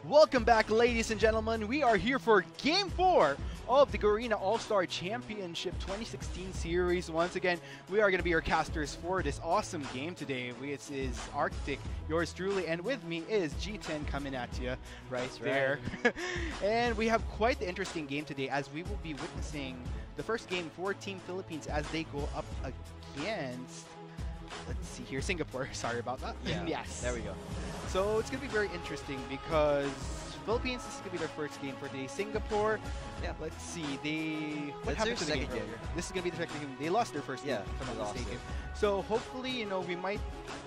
Welcome back, ladies and gentlemen. We are here for Game 4 of the Garena All-Star Championship 2016 Series. Once again, we are going to be your casters for this awesome game today. This is Arctic, yours truly, and with me is G10 coming at you right there. And we have quite the interesting game today, as we will be witnessing the first game for Team Philippines as they go up against, let's see here, Singapore. Sorry about that. Yeah. Yes. There we go. So it's going to be very interesting because Philippines, this is going to be their first game for today. Singapore, Yeah. let's see, what That's happened their to the game second game. earlier? This is going to be the second game. They lost their first game, Yeah, if I'm they not lost mistaken. it. So hopefully, we might,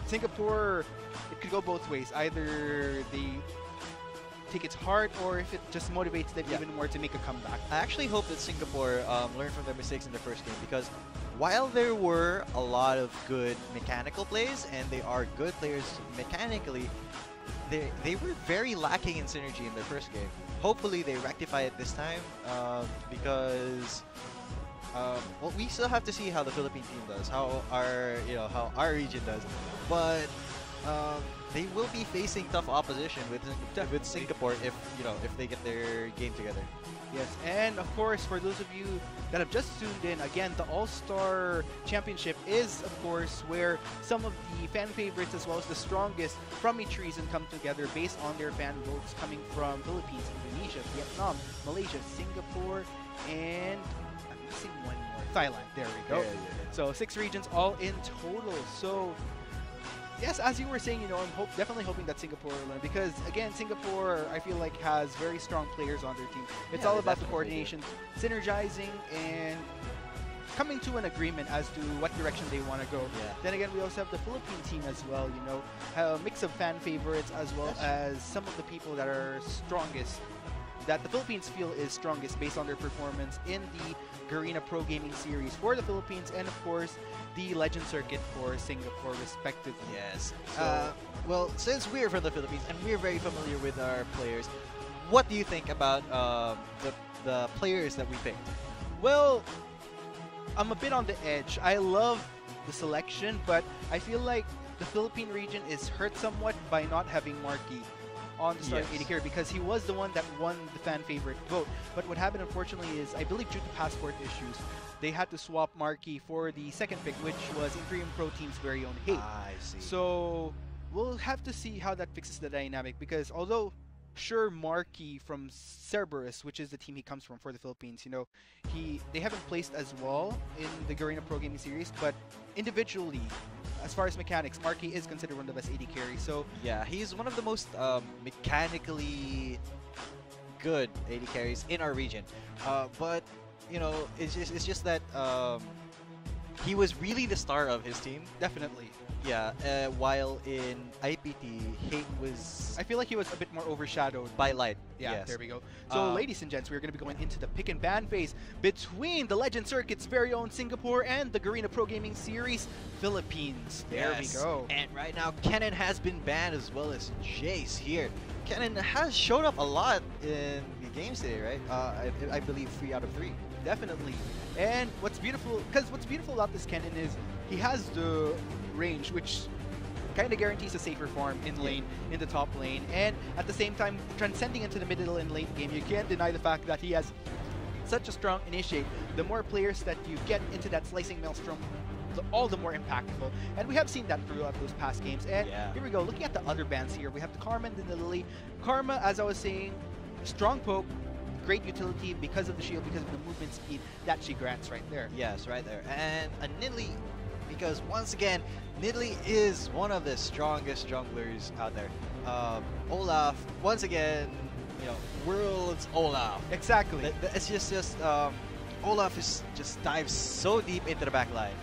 Singapore, it could go both ways. Either they take it hard, or if it just motivates them even more to make a comeback. I actually hope that Singapore learned from their mistakes in the first game, because while there were a lot of good mechanical plays, and they are good players mechanically, they were very lacking in synergy in their first game. Hopefully they rectify it this time, because well, we still have to see how the Philippine team does, how our region does, but they will be facing tough opposition with Singapore if they get their game together. Yes, and of course, for those of you that have just tuned in, again, the All-Star Championship is, of course, where some of the fan favorites as well as the strongest from each region come together based on their fan votes coming from Philippines, Indonesia, Vietnam, Malaysia, Singapore, and I'm missing one more, Thailand. There we go. Yeah. So 6 regions all in total. So yes, as you were saying, I'm definitely hoping that Singapore will learn, because again, Singapore, I feel like, has very strong players on their team. It's all about the coordination, synergizing, and coming to an agreement as to what direction they want to go. Yeah. Then again, we also have the Philippine team as well, a mix of fan favorites as well as some of the people that are strongest, that the Philippines feel is strongest based on their performance in the Garena Pro Gaming Series for the Philippines, and of course, the Legend Circuit for Singapore, respectively. Yes. So, well, since we're from the Philippines and we're very familiar with our players, what do you think about the players that we picked? well, I'm a bit on the edge. I love the selection, but I feel like the Philippine region is hurt somewhat by not having Marky on the starting AD carry, because he was the one that won the fan favorite vote. But what happened, unfortunately, is I believe due to passport issues, they had to swap Marky for the second pick, which was Imperium Pro Team's very own Hate. I see. So we'll have to see how that fixes the dynamic, because although sure, Marky from Cerberus, which is the team he comes from for the Philippines, they haven't placed as well in the Garena Pro Gaming Series, but individually, as far as mechanics, Marky is considered one of the best AD carries. So yeah, he's one of the most mechanically good AD carries in our region. But it's just that he was really the star of his team. definitely, Yeah. While in IPT, Hate was I feel like he was a bit more overshadowed. by Light. Yeah, Yes. there we go. So, ladies and gents, we're going to be going into the pick and ban phase between the Legend Circuit's very own Singapore and the Garena Pro Gaming Series Philippines. There we go. And right now, Kennen has been banned, as well as Jace here. Kennen has showed up a lot in the games today, right? I believe 3 out of 3. Definitely. And what's beautiful about this Kennen is he has the range, which kind of guarantees a safer farm in lane, in the top lane, and at the same time transcending into the middle and late game. You can't deny the fact that he has such a strong initiate. The more players that you get into that slicing maelstrom, all the more impactful, and we have seen that throughout those past games. And here we go, looking at the other bans here, we have the Karma and the Lily. Karma, as I was saying, strong poke, great utility because of the shield, because of the movement speed that she grants right there. Yes, right there. And a Nidalee, because once again, Nidalee is one of the strongest junglers out there. Olaf, once again, world's Olaf. Exactly. It's just Olaf just dives so deep into the back line.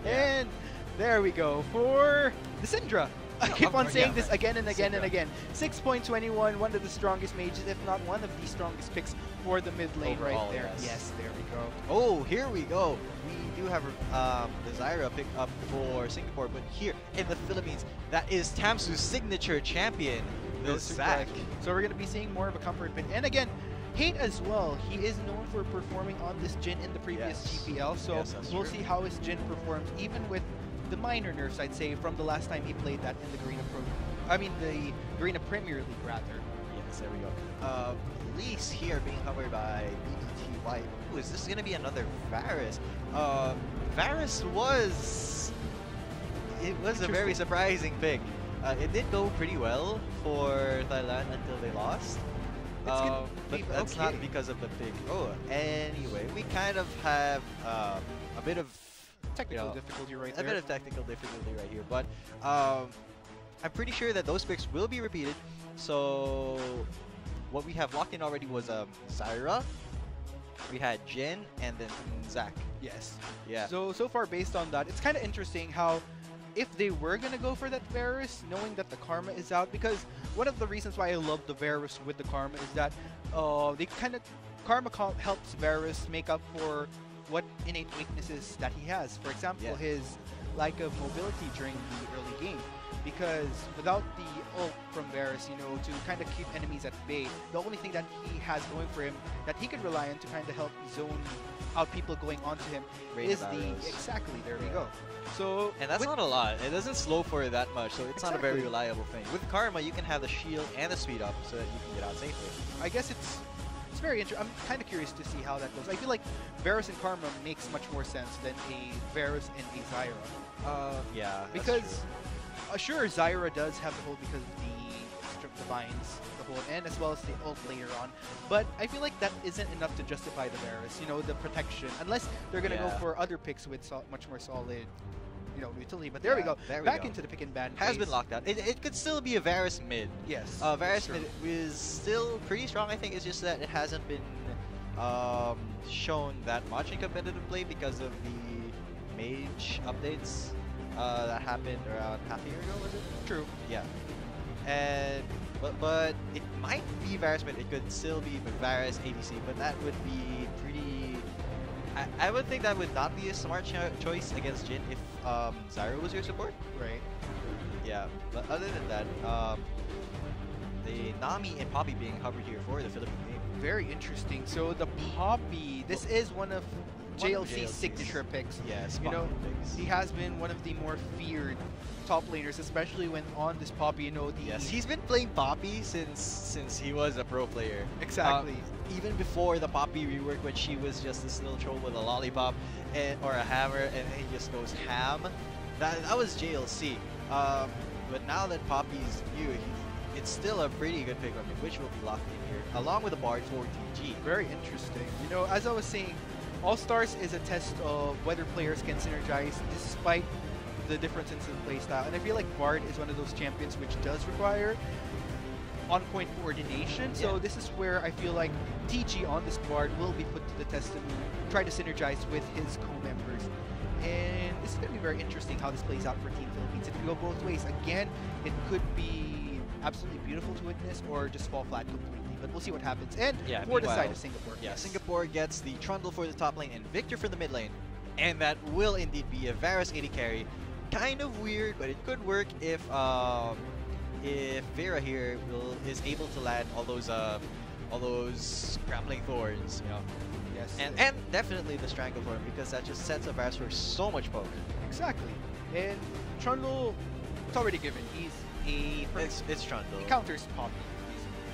Yeah. And there we go for the Syndra. I keep on saying this again and again and again. 6.21, one of the strongest mages, if not one of the strongest picks for the mid lane right there. Yes, there we go. Oh, here we go. We do have the Zyra pick up for Singapore, but here in the Philippines, that is Tamsu's signature champion, the Zac. So we're going to be seeing more of a comfort pick. And again, Hate as well. He is known for performing on this Jhin in the previous GPL, so we'll see how his Jhin performs, even with the minor nerfs, I'd say, from the last time he played that in the Garena Pro. I mean, the Garena Premier League, rather. Yes, there we go. Elise here being covered by BDTY. Ooh, is this going to be another Varus? Varus was... It was a very surprising pick. It did go pretty well for Thailand until they lost. But that's not because of the pick. Oh, anyway, we kind of have a bit of technical difficulty right there. A bit of technical difficulty right here, but I'm pretty sure that those picks will be repeated. So what we have locked in already was Zyra, we had Jin, and then Zach. Yes. Yeah. So far based on that, it's kind of interesting how if they were going to go for that Varus, knowing that the Karma is out, because one of the reasons why I love the Varus with the Karma is that they kind of Karma helps Varus make up for what innate weaknesses that he has. For example, his lack of mobility during the early game. Because without the ult from Varus, you know, to kind of keep enemies at bay, the only thing that he has going for him that he could rely on to kind of help zone out people going onto him is there we go. So and that's not a lot. It doesn't slow for it that much, so it's not a very reliable thing. With Karma, you can have the shield and the speed up so that you can get out safely. I guess it's very interesting. I'm kind of curious to see how that goes. I feel like Varus and Karma makes much more sense than a Varus and a Zyra. Yeah, because sure, Zyra does have the hold because of the Strip Divines, the hold, and as well as the ult later on. But I feel like that isn't enough to justify the Varus, you know, the protection. Unless they're going to go for other picks with much more solid, you know, utility. But there we go. Back into the pick and ban has been locked out. It could still be a Varus mid. Yes. Varus mid is still pretty strong, I think. It's just that it hasn't been shown that much in competitive play because of the mage updates. That happened around half a year ago, was it? True. Yeah. And but it might be Varus mid. It could still be Varus ADC, but that would be pretty. I would think that would not be a smart choice against Jin if Zyra was your support. Right. Yeah. But other than that, the Nami and Poppy being covered here for the Philippine game. Very interesting. So the Poppy, this is one of JLC's signature picks. Yes, you know, he has been one of the more feared top laners, especially when on this Poppy, you know, Yes, he's been playing Poppy since he was a pro player. Exactly. Even before the Poppy rework, when she was just this little troll with a lollipop or a hammer, and he just goes ham. That was JLC. But now that Poppy's new, it's still a pretty good pick on him, which will be locked in here, along with the Bard for TG. Very interesting. You know, as I was saying, All-Stars is a test of whether players can synergize despite the differences in playstyle. And I feel like Bard is one of those champions which does require on-point coordination. So this is where I feel like TG on this Bard will be put to the test to try to synergize with his co-members. And this is going to be very interesting how this plays out for Team Philippines. It could go both ways. Again, it could be absolutely beautiful to witness or just fall flat completely. But we'll see what happens. And for the side of Singapore. Yeah, Singapore gets the Trundle for the top lane and Victor for the mid lane. And that will indeed be a Varus AD carry. Kind of weird, but it could work if Vera here is able to land all those grappling thorns, you know. Yes. And definitely the Strangleform, because that just sets up Varus for so much poke. Exactly. And Trundle, it's already given. He's It's Trundle. He counters Poppy.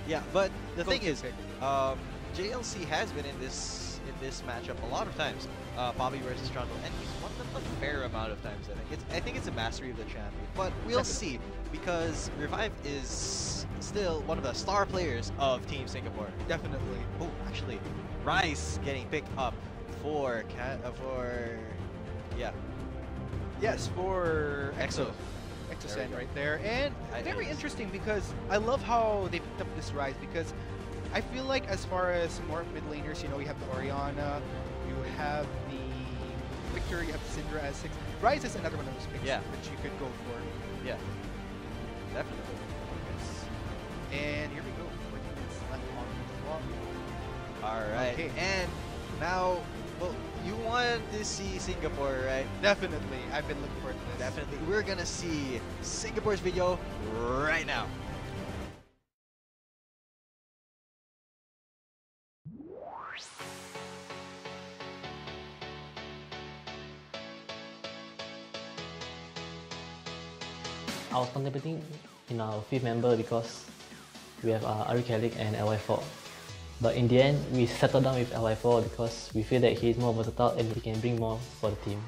Yeah, but the thing is, JLC has been in this matchup a lot of times, Poppy versus Trundle, and he's won them a fair amount of times. I think it's a mastery of the champion, but we'll see, because Revive is still one of the star players of Team Singapore. Definitely. Oh, actually, Rice getting picked up for Exo. Exocent right there. And very interesting, because I love how they picked up this Rise, because I feel like as far as more mid laners, you know, you have the Orianna, you have the Victor, you have the Syndra as 6. Rise is another one of those picks that you could go for. Yeah, definitely. Yes. And here we go. 4 minutes left on the clock. Alright, and now, well, you wanted to see Singapore, right? Definitely. I've been looking forward to this. Definitely. We're gonna see Singapore's video right now. I was contemplating in our 5th member because we have Arikalik and LY4. But in the end, we settled down with LY4 because we feel that he is more versatile and he can bring more for the team.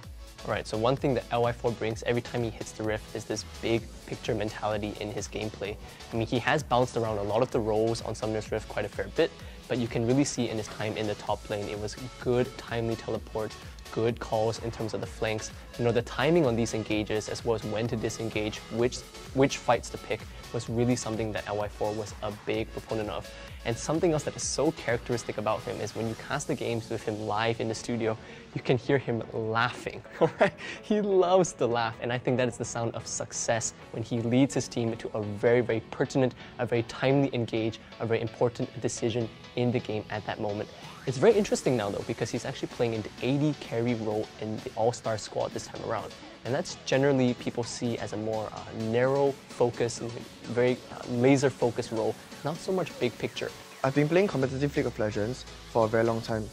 Right, so one thing that LY4 brings every time he hits the Rift is this big picture mentality in his gameplay. I mean, he has bounced around a lot of the roles on Summoner's Rift quite a fair bit, but you can really see in his time in the top lane, it was good, timely teleports, good calls in terms of the flanks. You know, the timing on these engages as well as when to disengage, which fights to pick, was really something that LY4 was a big proponent of. And something else that is so characteristic about him is when you cast the games with him live in the studio, you can hear him laughing, right? He loves to laugh, and I think that is the sound of success when he leads his team into a very, very pertinent, a very timely engage, a very important decision in the game at that moment. It's very interesting now though, because he's actually playing in the AD carry role in the All-Star squad this time around. And that's generally people see as a more narrow focus, very laser focused role, not so much big picture. I've been playing competitive League of Legends for a very long time.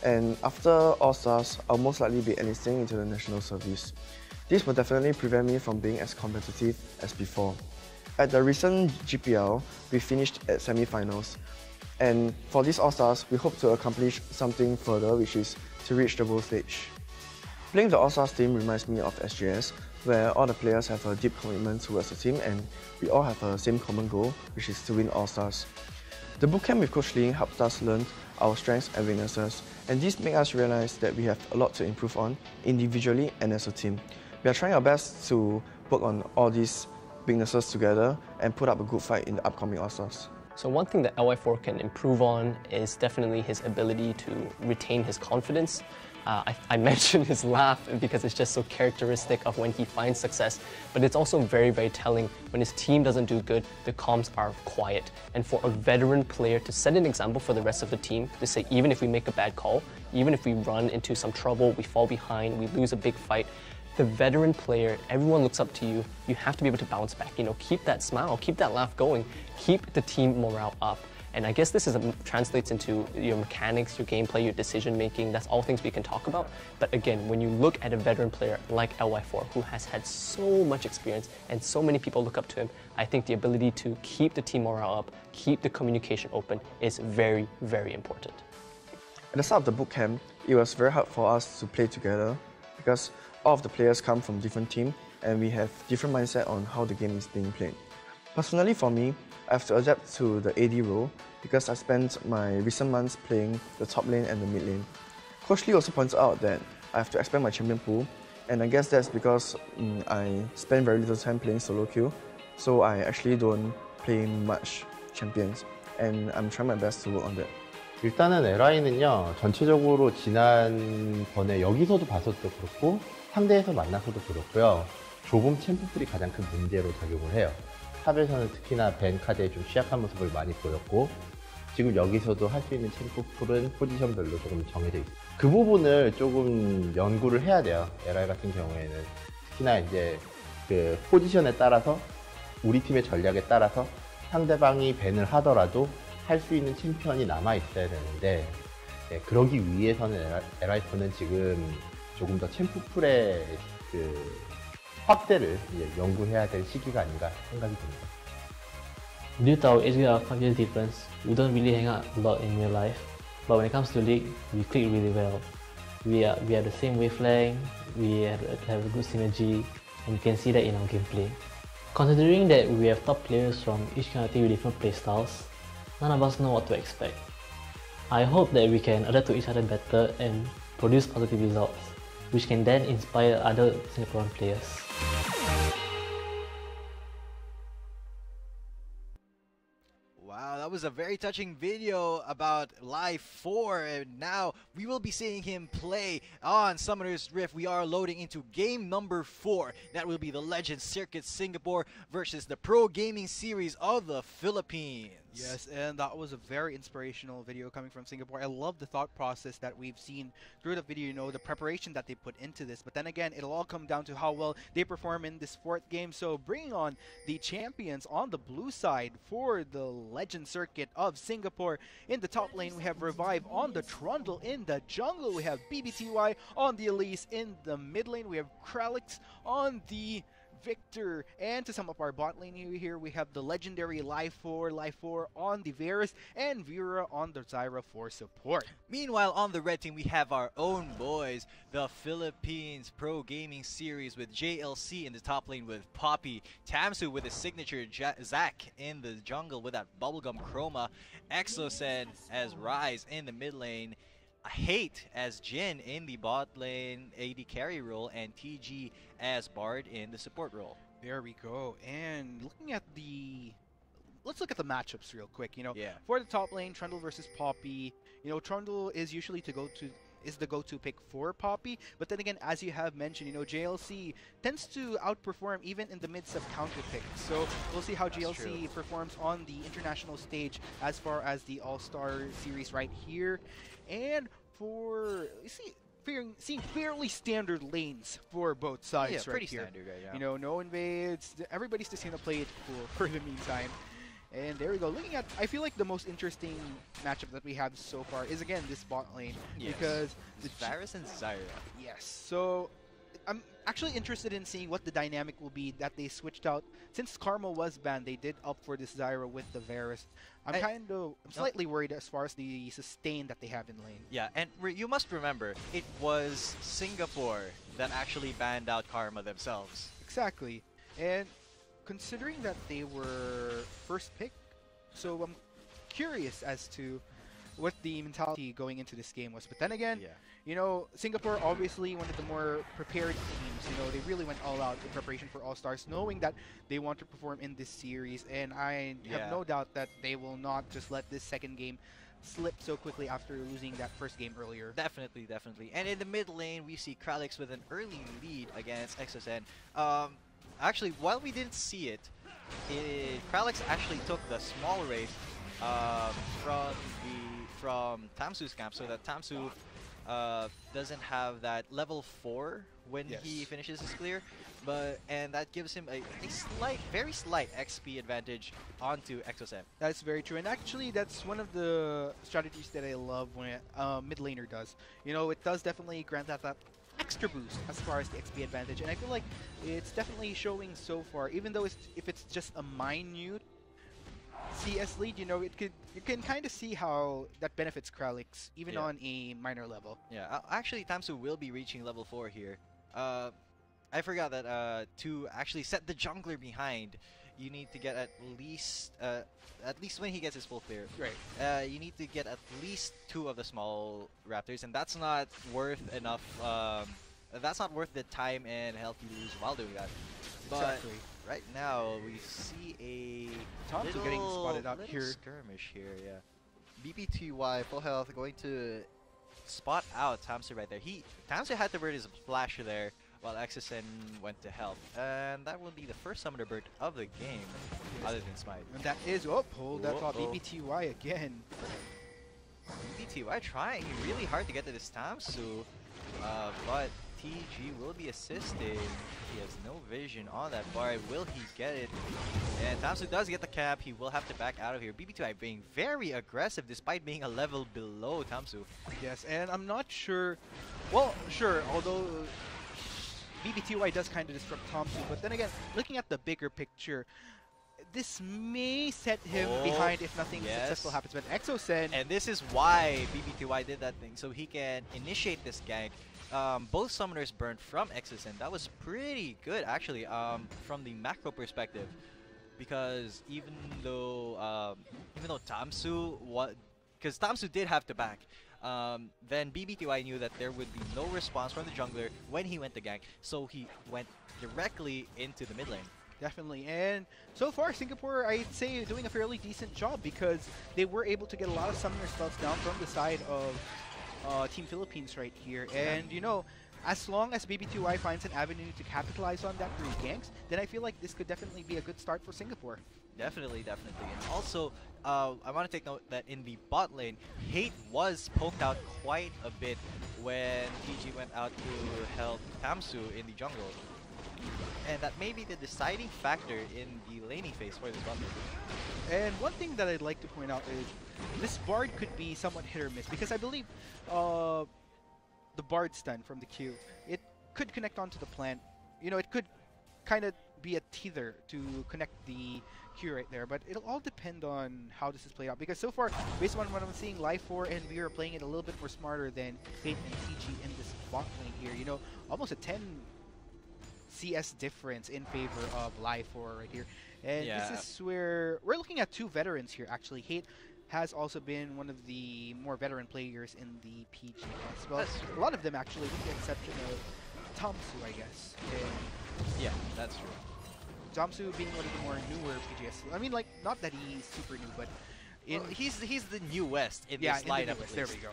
And after All-Stars, I'll most likely be enlisting into the national service. This will definitely prevent me from being as competitive as before. At the recent GPL, we finished at semi-finals. And for these All-Stars, we hope to accomplish something further, which is to reach the world stage. Playing the All-Stars team reminds me of SGS, where all the players have a deep commitment towards the team and we all have a same common goal, which is to win All-Stars. The bootcamp with Coach Ling helped us learn our strengths and weaknesses, and this makes us realize that we have a lot to improve on, individually and as a team. We are trying our best to work on all these weaknesses together and put up a good fight in the upcoming All-Stars. So one thing that LY4 can improve on is definitely his ability to retain his confidence. I mentioned his laugh because it's just so characteristic of when he finds success, but it's also very, very telling when his team doesn't do good, the comms are quiet. And for a veteran player to set an example for the rest of the team, to say even if we make a bad call, even if we run into some trouble, we fall behind, we lose a big fight, the veteran player, everyone looks up to you, you have to be able to bounce back, you know, keep that smile, keep that laugh going, keep the team morale up. And I guess this translates into your mechanics, your gameplay, your decision making. That's all things we can talk about. But again, when you look at a veteran player like LY4, who has had so much experience and so many people look up to him, I think the ability to keep the team morale up, keep the communication open is very, very important. At the start of the bootcamp, it was very hard for us to play together because all of the players come from different teams and we have different mindset on how the game is being played. Personally for me, I have to adapt to the AD role because I spent my recent months playing the top lane and the mid lane. Coach Lee also points out that I have to expand my champion pool, and I guess that's because I spend very little time playing solo queue, so I actually don't play much champions, and I'm trying my best to work on that. 일단은 LI는요, 전체적으로 지난번에 여기서도 봤었도 그렇고 상대에서 만나서도 그렇고요, 좁은 챔프풀이 가장 큰 문제로 작용을 해요. 탑에서는 특히나 벤 카드에 좀 취약한 모습을 많이 보였고, 지금 여기서도 할 수 있는 챔프풀은 포지션별로 조금 정해져 있어요. 그 부분을 조금 연구를 해야 돼요. LI 같은 경우에는 특히나 이제 그 포지션에 따라서 우리 팀의 전략에 따라서 상대방이 벤을 하더라도 할 수 있는 챔피언이 남아 있어야 되는데, 그러기 위해서는 LI4는 지금 조금 더 챔프풀의 그 확대를 이제 연구해야 될 시기가 아닌가 생각이 듭니다. Due to our age gap of 5 years difference, we don't really hang out a lot in real life. But when it comes to League, we click really well. We are the same wavelength, we have a good synergy, and you can see that in our gameplay. Considering that we have top players from each country with different playstyles, none of us know what to expect. I hope that we can adapt to each other better and produce positive results, which can then inspire other Singaporean players. Wow, that was a very touching video about Live 4, and now we will be seeing him play on Summoner's Rift. We are loading into game number 4. That will be the Legends Circuit Singapore versus the Pro Gaming Series of the Philippines. Yes, and that was a very inspirational video coming from Singapore. I love the thought process that we've seen through the video, you know, the preparation that they put into this. But then again, it'll all come down to how well they perform in this 4th game. So bringing on the champions on the blue side for the Legend Circuit of Singapore. In the top lane, we have Revive on the Trundle. In the jungle, we have BBTY on the Elise. In the mid lane, we have Kralix on the Victor. And to sum up our bot lane here, we have the legendary Life 4 on the Varus, and Vera on the Zyra for support. Meanwhile, on the red team, we have our own boys, the Philippines Pro Gaming Series with JLC in the top lane with Poppy, Tamsu with his signature Zac in the jungle with that bubblegum chroma, Exocen as Rise in the mid lane, Hate as Jin in the bot lane AD carry role, and TG as Bard in the support role. There we go. And looking at the... Let's look at the matchups real quick. Yeah. For the top lane, Trundle versus Poppy. Trundle is usually the go-to pick for Poppy, but then again, as you have mentioned, JLC tends to outperform even in the mid-sub counter pick. So we'll see how GLC performs on the international stage as far as the All-Star Series right here. And for seeing fairly standard lanes for both sides right pretty here. Standard right now. No invades. Everybody's just gonna play it cool for the meantime. And there we go. Looking at, I feel like the most interesting matchup that we have so far is again this bot lane, because the Varus and Zyra. Yes. So I'm actually interested in seeing what the dynamic will be that they switched out. Since Karma was banned, they did opt for this Zyra with the Varus. I'm slightly worried as far as the sustain that they have in lane. Yeah, and you must remember, it was Singapore that actually banned out Karma themselves. Exactly. And considering that they were first pick, so I'm curious as to what the mentality going into this game was. But then again, Singapore obviously one of the more prepared teams. They really went all out in preparation for All-Stars, knowing that they want to perform in this series. And I have no doubt that they will not just let this second game slip so quickly after losing that first game earlier. Definitely. And in the mid lane, we see Kralix with an early lead against Exocen. Actually, while we didn't see it, Kralix actually took the small raid from Tamsu's camp, so that Tamsu doesn't have that level 4 when he finishes his clear, and that gives him a very slight XP advantage onto Exocen. That's very true, and actually that's one of the strategies that I love when mid laner does. It does definitely grant that extra boost as far as the XP advantage, and I feel like it's definitely showing so far. Even though if it's just a minute CS lead, you can kind of see how that benefits Kralix even on a minor level. Yeah, actually Tamsu will be reaching level 4 here. I forgot that to actually set the jungler behind, you need to get at least when he gets his full clear. Right. You need to get at least 2 of the small raptors, and that's not worth enough. That's not worth the time and health you lose while doing that. But exactly. Right now we see a Thompson getting spotted out here. Skirmish here, yeah. BBTY full health going to spot out Tamsu right there. Tamsu had to burn his flash there, while Exocen went to help. And that will be the first summoner bird of the game, other than Smite. And that is, hold that thought, BBTY again. BBTY trying really hard to get to this Tamsu, but TG will be assisting. He has no vision on that bar. Will he get it? And Tamsu does get the cap. He will have to back out of here. BBTY being very aggressive despite being a level below Tamsu. Yes, and I'm not sure. Well, sure, although BBTY does kind of disrupt Tamsu, but then again, looking at the bigger picture, this may set him behind if nothing successful happens. But Exocen, and this is why BBTY did that thing, so he can initiate this gank. Both summoners burned from Exocen. That was pretty good, actually, from the macro perspective, because even though Tamsu because Tamsu did have to back. Then BBTY knew that there would be no response from the jungler when he went to gank, so he went directly into the mid lane. Definitely, and so far Singapore, I'd say, doing a fairly decent job because they were able to get a lot of summoner spells down from the side of Team Philippines right here. And as long as BBTY finds an avenue to capitalize on that through ganks, then I feel like this could definitely be a good start for Singapore. Definitely. And also, I want to take note that in the bot lane, Hate was poked out quite a bit when TG went out to help Tamsu in the jungle. And that may be the deciding factor in the laning phase for this bot lane. And one thing that I'd like to point out is this Bard could be somewhat hit or miss, because I believe the Bard stun from the Q, it could connect onto the plant. It could kind of be a tether to connect the Q right there, but it'll all depend on how this is played out. Because so far, based on what I'm seeing, Life 4 and we are playing it a little bit more smarter than Fate and TG in this bot lane here. You know, almost a 10 CS difference in favor of Life 4 right here. And this is where we're looking at two veterans here, actually. Hate has also been one of the more veteran players in the PGS. Well, a lot of them actually, with the exception of Tomsu, I guess. And Yeah, that's true. Tomsu being one of the more newer PGS. I mean, like, not that he's super new, but He's the new West in yeah, this in the lineup. newest. There we go.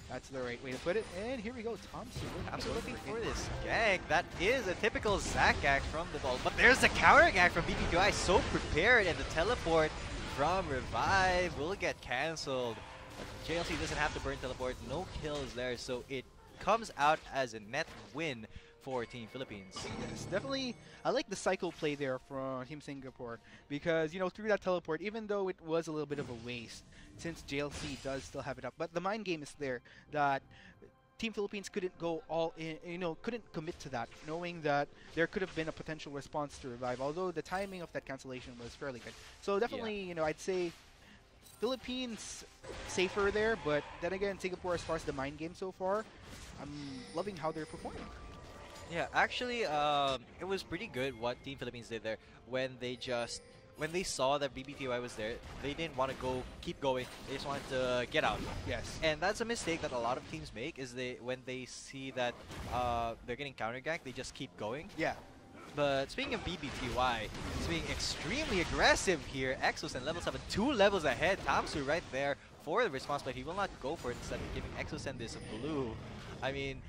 That's the right way to put it. And here we go, Tomsu. I'm looking for this gank. That is a typical Zac gank from the ball. But there's a counter gank from BBQI. So prepared, and the teleport from Revive will get cancelled. JLC doesn't have to burn teleport. No kills there, so it comes out as a net win for Team Philippines. Yes, definitely. I like the cycle play there from Team Singapore because, you know, through that teleport, even though it was a little bit of a waste, since JLC does still have it up, but the mind game is there that Team Philippines couldn't go all in, you know, couldn't commit to that, knowing that there could have been a potential response to Revive, although the timing of that cancellation was fairly good. So definitely, you know, I'd say Philippines safer there, but then again, Singapore, as far as the mind game so far, I'm loving how they're performing. Yeah, actually, it was pretty good what Team Philippines did there when they saw that BBTY was there. They didn't want to keep going. They just wanted to get out. Yes. And that's a mistake that a lot of teams make, is when they see that they're getting counter ganked, they just keep going. Yeah. But speaking of BBTY, he's being extremely aggressive here. Exos and level 7, 2 levels ahead. Tamsu right there for the response, but he will not go for it, instead of giving Exosen this blue. I mean,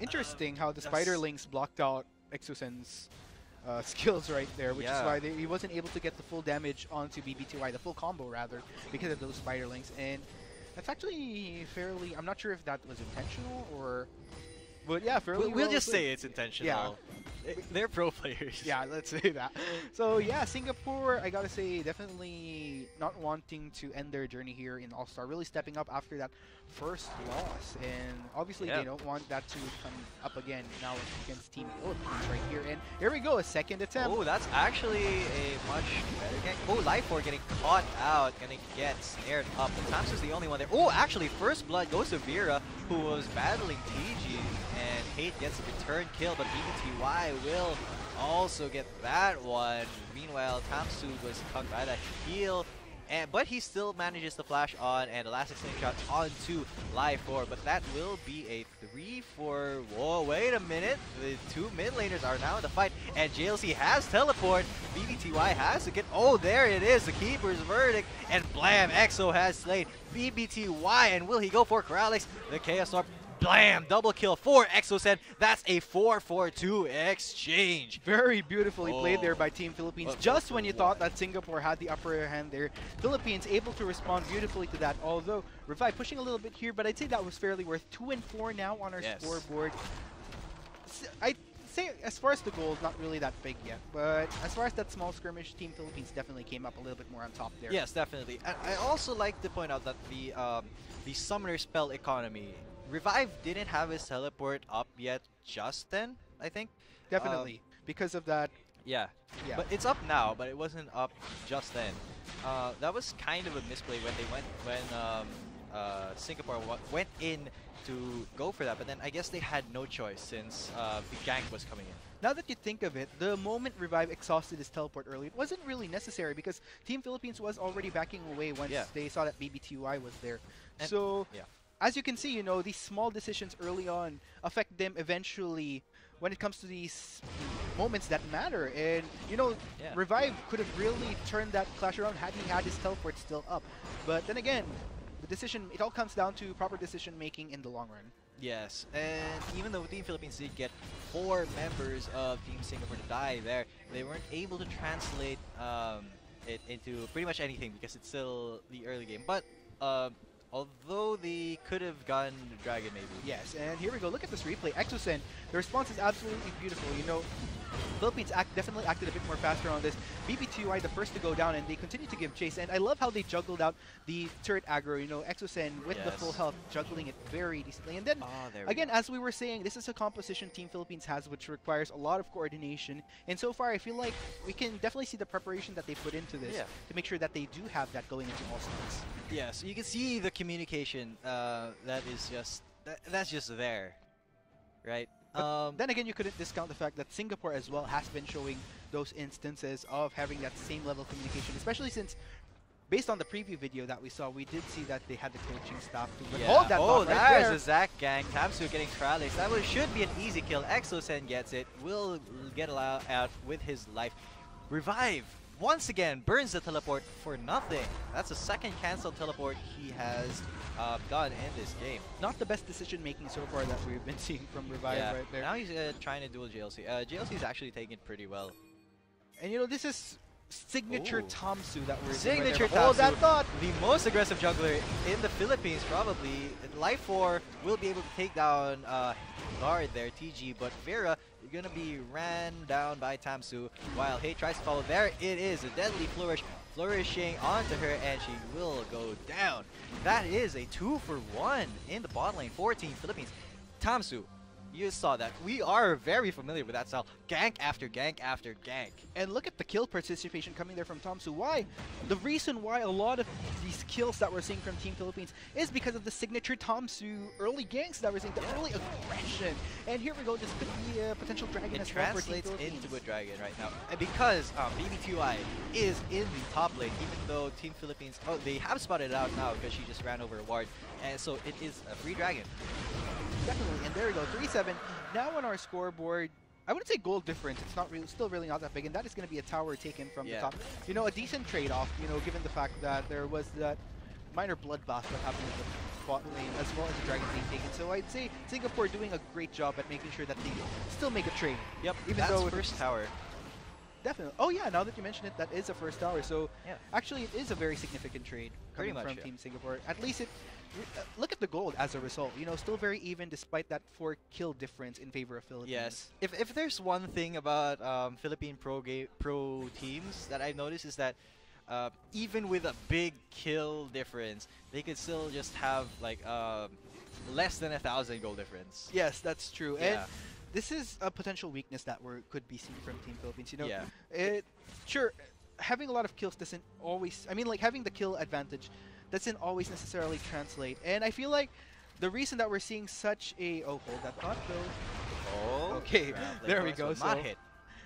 interesting how the Spiderlings blocked out Exosen's skills right there, which is why he wasn't able to get the full damage onto BBTY, the full combo rather, because of those Spiderlings. And that's actually fairly, I'm not sure if that was intentional or, but yeah, fairly we'll just say it's intentional. Yeah. They're pro players. Yeah, let's say that. So yeah, Singapore, I gotta say, definitely not wanting to end their journey here in All-Star, really stepping up after that first loss. And obviously they don't want that to come up again now against Team Philippines right here. And here we go, a second attempt. Oh, that's actually a much better gank. Oh, Life 4 getting caught out, gonna get snared up. Tamsu's the only one there. Oh, actually, first blood goes to Vera, who was battling TG, and Hate gets a return kill, but BBTY will also get that one. Meanwhile, Tamsu was caught by that heal, but he still manages to flash on, and elastic slingshot onto Life 4. But that will be a 3-4. Whoa, wait a minute. The two mid laners are now in the fight, and JLC has teleport. BBTY has to get. Oh, there it is. The Keeper's Verdict, and blam, EXO has slain BBTY, and will he go for Corrales? The Chaos Orb. Blam! Double kill for Exosen. That's a 4-4-2 exchange. Very beautifully played there by Team Philippines. Just when you thought that Singapore had the upper hand there, Philippines able to respond beautifully to that. Although Revive pushing a little bit here, but I'd say that was fairly worth. 2 and 4 now on our scoreboard. I'd say as far as the goal, not really that big yet. But as far as that small skirmish, Team Philippines definitely came up a little bit more on top there. Yes, definitely. And I also like to point out that the summoner spell economy. Revive didn't have his teleport up yet just then, I think. Definitely. Because of that. Yeah. But it's up now, but it wasn't up just then. That was kind of a misplay when Singapore went in to go for that, but then I guess they had no choice since the gank was coming in. Now that you think of it, the moment Revive exhausted his teleport early, it wasn't really necessary because Team Philippines was already backing away once they saw that BBTY was there. And so, as you can see, you know, these small decisions early on affect them eventually when it comes to these moments that matter. And, you know, Revive could have really turned that clash around had he had his teleport still up. But then again, the decision, it all comes down to proper decision making in the long run. Yes, and even though Team Philippines did get 4 members of Team Singapore to die there, they weren't able to translate it into pretty much anything because it's still the early game. But although they could have gotten the Dragon maybe. Yes, and here we go. Look at this replay. Exosen, the response is absolutely beautiful. You know, Philippines definitely acted a bit more faster on this. BB2i the first to go down, and they continue to give chase. And I love how they juggled out the turret aggro. You know, Exosen with the full health, juggling it very decently. And then, again, as we were saying, this is a composition Team Philippines has, which requires a lot of coordination. And so far, I feel like we can definitely see the preparation that they put into this to make sure that they do have that going into All-Stars. Yeah, so you can see the communication that is just that's just there, right? Then again, you couldn't discount the fact that Singapore as well has been showing those instances of having that same level of communication, especially since, based on the preview video that we saw, we did see that they had the coaching staff to hold that ball right there's a Zac gank. Tamsu getting Kralix. That should be an easy kill. Exosen gets it. Will get out with his life. Revive once again burns the teleport for nothing. That's the second cancelled teleport he has done in this game. Not the best decision making so far that we've been seeing from Revive right there. Now he's trying to duel JLC. JLC is actually taking it pretty well. And you know, this is signature Tamsu that we're signature right there. Hold that thought. The most aggressive jungler in the Philippines, probably. Life 4 will be able to take down guard there, TG, but Vera gonna be ran down by Tamsu while Hate tries to follow. There it is, a deadly flourish flourishing onto her, and she will go down. That is a 2-for-1 in the bot lane for Team Philippines. Tamsu, you saw that. We are very familiar with that style. Gank after gank after gank. And look at the kill participation coming there from Tamsu. Why? The reason why a lot of these kills that we're seeing from Team Philippines is because of the signature Tamsu early ganks that we're seeing, the early aggression. And here we go, this could be a potential dragon as well for Team Philippines. It translates into a dragon right now. And because BB2i is in the top lane, even though Team Philippines, they have spotted it out now because she just ran over a ward. And so it is a free dragon. Definitely, and there we go, 3-7. Now on our scoreboard, I wouldn't say goal difference. It's not really, still really not that big, and that is going to be a tower taken from the top. You know, a decent trade-off. You know, given the fact that there was that minor bloodbath that happened in the bot lane, as well as the dragon being taken. So I'd say Singapore doing a great job at making sure that they still make a trade. Yep, even that's though first tower. Definitely. Oh yeah, now that you mention it, that is a first tower. So actually, it is a very significant trade coming from Team Singapore. At least it. Look at the gold as a result. You know, still very even despite that 4-kill difference in favor of Philippines. Yes. If there's one thing about Philippine pro teams that I've noticed is that even with a big kill difference, they could still just have like less than 1,000 goal difference. Yes, that's true. And this is a potential weakness that could be seen from Team Philippines. You know, sure, having a lot of kills doesn't always. I mean, like having the kill advantage doesn't always necessarily translate. And I feel like the reason that we're seeing such a hold that thought though. Okay, there we go. So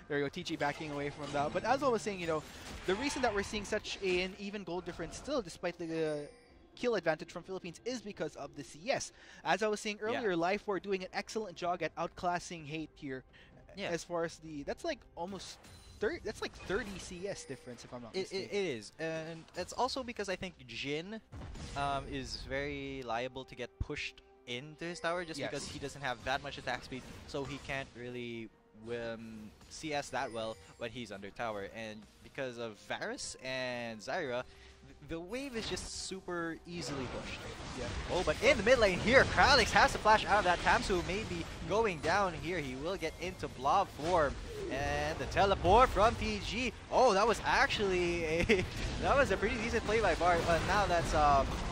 there we go. TG backing away from that. But as I was saying, you know, the reason that we're seeing such an even goal difference still, despite the kill advantage from Philippines, is because of the CS. As I was saying earlier, Life 4 doing an excellent job at outclassing Hate here. As far as that's like almost 30, that's like 30 CS difference if I'm not mistaken. It is, and it's also because I think Jin is very liable to get pushed into his tower just because he doesn't have that much attack speed, so he can't really CS that well when he's under tower. And because of Varus and Zyra, the wave is just super easily pushed. Oh, but in the mid lane here, Kralix has to flash out of that. Tamsu may be going down here. He will get into blob form. And the teleport from TG. Oh, that was actually a pretty decent play by Bart. But now that's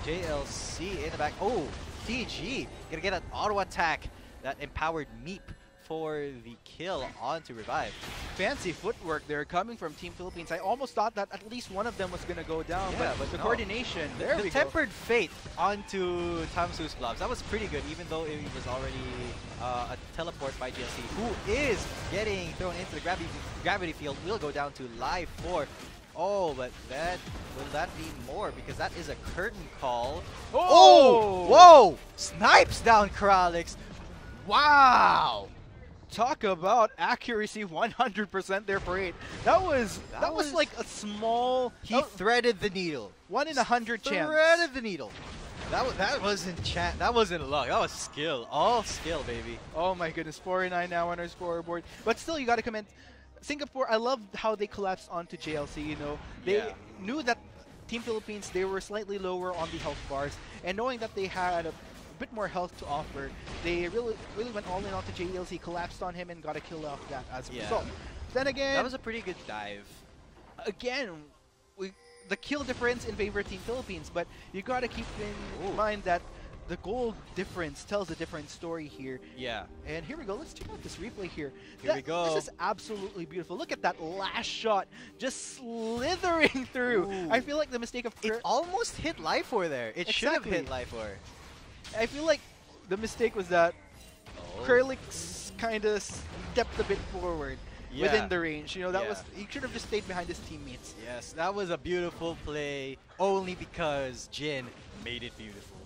JLC in the back. Oh, TG gonna get an auto attack that empowered Meep for the kill onto Revive. Fancy footwork there coming from Team Philippines. I almost thought that at least one of them was gonna go down, but the coordination, the tempered fate onto Tamsu's gloves. That was pretty good, even though it was already a teleport by JLC, who is getting thrown into the gravity field. Will go down to Live 4. Oh, but will that be more? Because that is a curtain call. Oh! Whoa! Snipes down Kralix. Wow! Talk about accuracy 100% there for 8. That was like a small. He threaded the needle. 1 in 100 chance. Threaded the needle. That wasn't chance. That wasn't luck. That was skill. All skill, baby. Oh my goodness, 4-9 now on our scoreboard. But still, you got to commend Singapore. I love how they collapsed onto JLC. You know, they knew that Team Philippines, they were slightly lower on the health bars, and knowing that they had a bit more health to offer. They really went all in onto JLC, collapsed on him, and got a kill off that as a result. Then again, that was a pretty good dive. Again, the kill difference in favor of Team Philippines, but you gotta keep in mind that the goal difference tells a different story here. Yeah. And here we go. Let's check out this replay here. Here we go. This is absolutely beautiful. Look at that last shot just slithering through. Ooh. I feel like the mistake of It almost hit Life 4 there. It should have Exactly. hit Life 4. I feel like the mistake was that Curlix kind of stepped a bit forward within the range. You know, that was, he should have just stayed behind his teammates. Yes, that was a beautiful play only because Jin made it beautiful.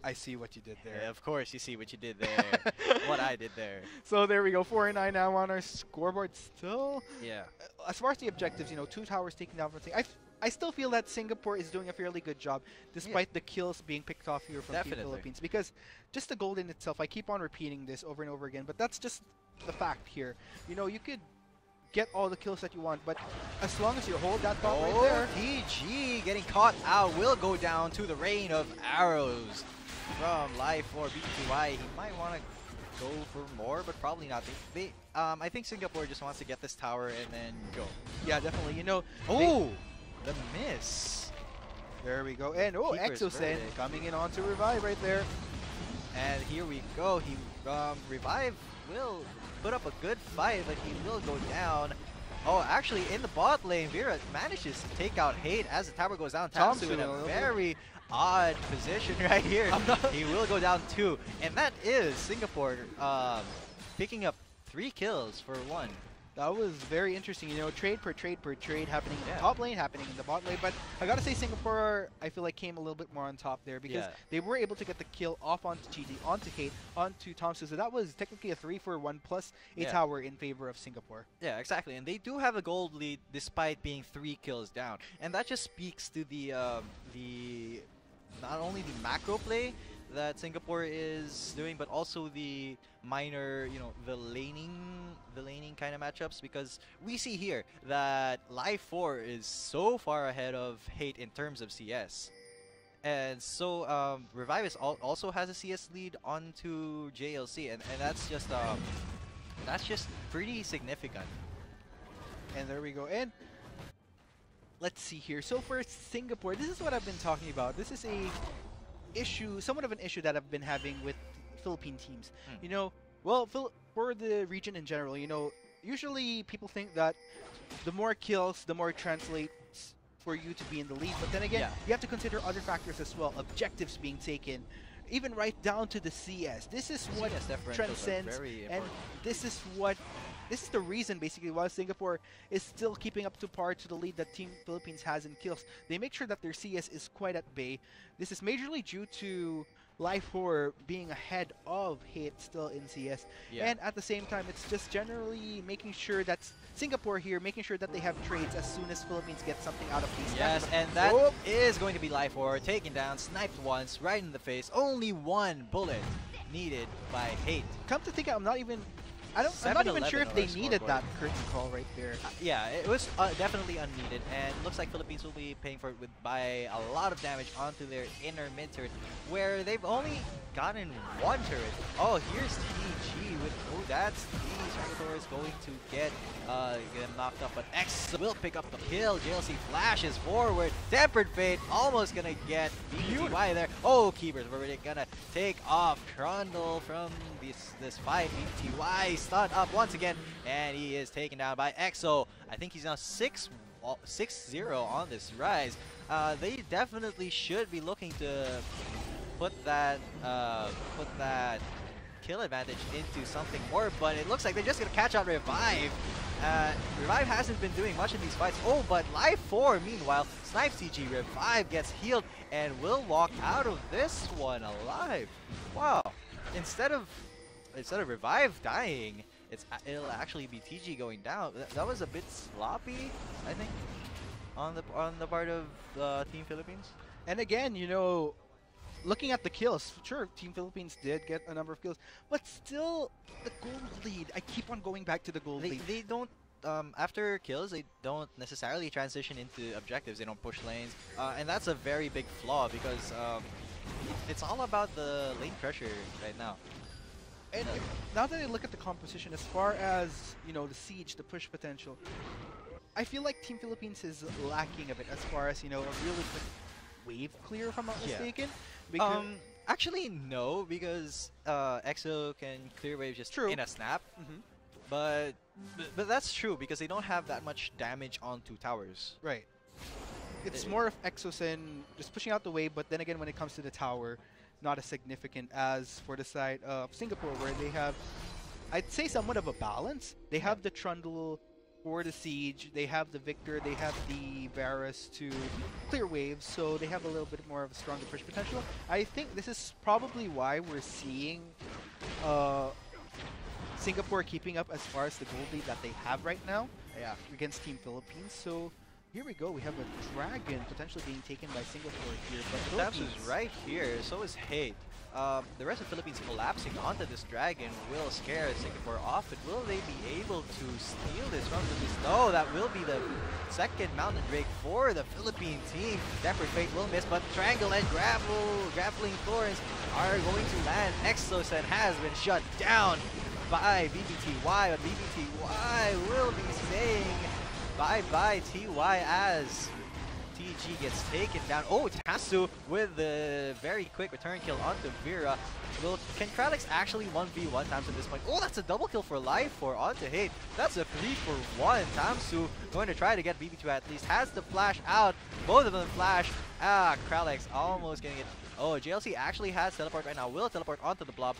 I see what you did there. Yeah, of course, you see what you did there. What I did there. So there we go. 4-9 now on our scoreboard still. Yeah. As far as the objectives, you know, 2 towers taken down from thing. I still feel that Singapore is doing a fairly good job, despite the kills being picked off here from Team Philippines. Because just the gold in itself, I keep on repeating this over and over again, but that's just the fact here. You know, you could get all the kills that you want, but as long as you hold that thought right there. PG getting caught out will go down to the rain of arrows from Life 4 BTY. He might want to go for more, but probably not. I think Singapore just wants to get this tower and then go. Yeah, definitely. You know. The miss. There we go. And Keeper's Exosen verdict. coming in on to revive right there. And here we go. He Revive will put up a good fight, but he will go down. Oh, actually, in the bot lane, Vera manages to take out Hate as the tower goes down. Tamsu in a very odd position right here. He will go down too. And that is Singapore picking up 3 kills for 1. That was very interesting. You know, trade per trade happening in the top lane, happening in the bot lane. But I gotta say, Singapore, I feel like came a little bit more on top there because they were able to get the kill off onto GG, onto Hate, onto Thompson. So that was technically a 3-for-1 plus a tower in favor of Singapore. Yeah, exactly. And they do have a gold lead despite being 3 kills down. And that just speaks to the not only the macro play that Singapore is doing, but also the minor, you know, the laning kind of matchups, because we see here that Life 4 is so far ahead of Hate in terms of CS. And so Revive also has a CS lead onto JLC, and that's just pretty significant. And there we go. And let's see here. So for Singapore, this is what I've been talking about. This is somewhat of an issue that I've been having with Philippine teams. You know, well, for the region in general, you know, usually people think that the more kills, the more it translates for you to be in the lead. But then again, you have to consider other factors as well. Objectives being taken, even right down to the CS. This is what transcends, and this is the reason basically why Singapore is still keeping up to par to the lead that Team Philippines has in kills. They make sure that their CS is quite at bay. This is majorly due to Life 4 being ahead of Hate still in CS. And at the same time, it's just generally making sure that Singapore here, making sure that they have trades as soon as Philippines get something out of these. Yes, and that is going to be Life 4 taken down, sniped once, right in the face. Only 1 bullet needed by Hate. Come to think, I'm not even sure if they needed that curtain call right there. Yeah, it was definitely unneeded, and looks like Philippines will be paying for it by a lot of damage onto their inner mid turret, where they've only gotten 1 turret. Oh, here's TG with that's Singapore is going to get them knocked up, but X will pick up the kill. JLC flashes forward. Tempered Fate almost gonna get BTY there. Oh, Keepers already gonna take off Trundle from this fight. BTY stun up once again, and he is taken down by EXO. I think he's now 6-0 on this rise. They definitely should be looking to put that kill advantage into something more, but it looks like they're just gonna catch out Revive. Revive hasn't been doing much in these fights. Oh, but Life 4 meanwhile snipes CG. Revive gets healed and will walk out of this one alive. Wow. Instead of Revive dying, it'll actually be TG going down. That was a bit sloppy, I think, on the part of Team Philippines. And again, you know, looking at the kills, sure, Team Philippines did get a number of kills, but still, the gold lead. I keep on going back to the gold lead. They don't, after kills, they don't necessarily transition into objectives. They don't push lanes, and that's a very big flaw because It's all about the lane pressure right now. And now that I look at the composition, as far as, you know, the siege, the push potential, I feel like Team Philippines is lacking a bit as far as, you know, a really quick wave clear, if I'm not mistaken. Because Actually, no, because EXO can clear wave just True. in a snap. Mhm. But that's true because they don't have that much damage onto towers. Right. It's more of Exosen just pushing out the wave, but then again, when it comes to the tower, not as significant as for the side of Singapore, where they have, I'd say, somewhat of a balance. They have the Trundle for the siege, they have the Victor, they have the Varus to clear waves, so they have a little bit more of a stronger push potential. I think this is probably why we're seeing Singapore keeping up as far as the gold lead that they have right now against Team Philippines. So here we go. We have a dragon potentially being taken by Singapore here, but Tabs Philippines is right here, so is Hate. The rest of Philippines collapsing onto this dragon will scare Singapore off, but will they be able to steal this from Philippines? No, that will be the second Mountain Drake for the Philippine team. Tempered Fate will miss, but Triangle and Grappling Thorns are going to land. Exosen has been shut down by BBTY, but BBTY will be saying bye-bye TY as TG gets taken down. Oh, Tasu with the very quick return kill onto Vera. Can Kralix actually 1v1 Tamsu at this point? Oh, that's a double kill for life for onto Hate. That's a 3-for-1. Tamsu going to try to get BB2 at least. Has to flash out. Both of them flash. Kralix almost getting it. Oh, JLC actually has teleport right now. Will teleport onto the blob.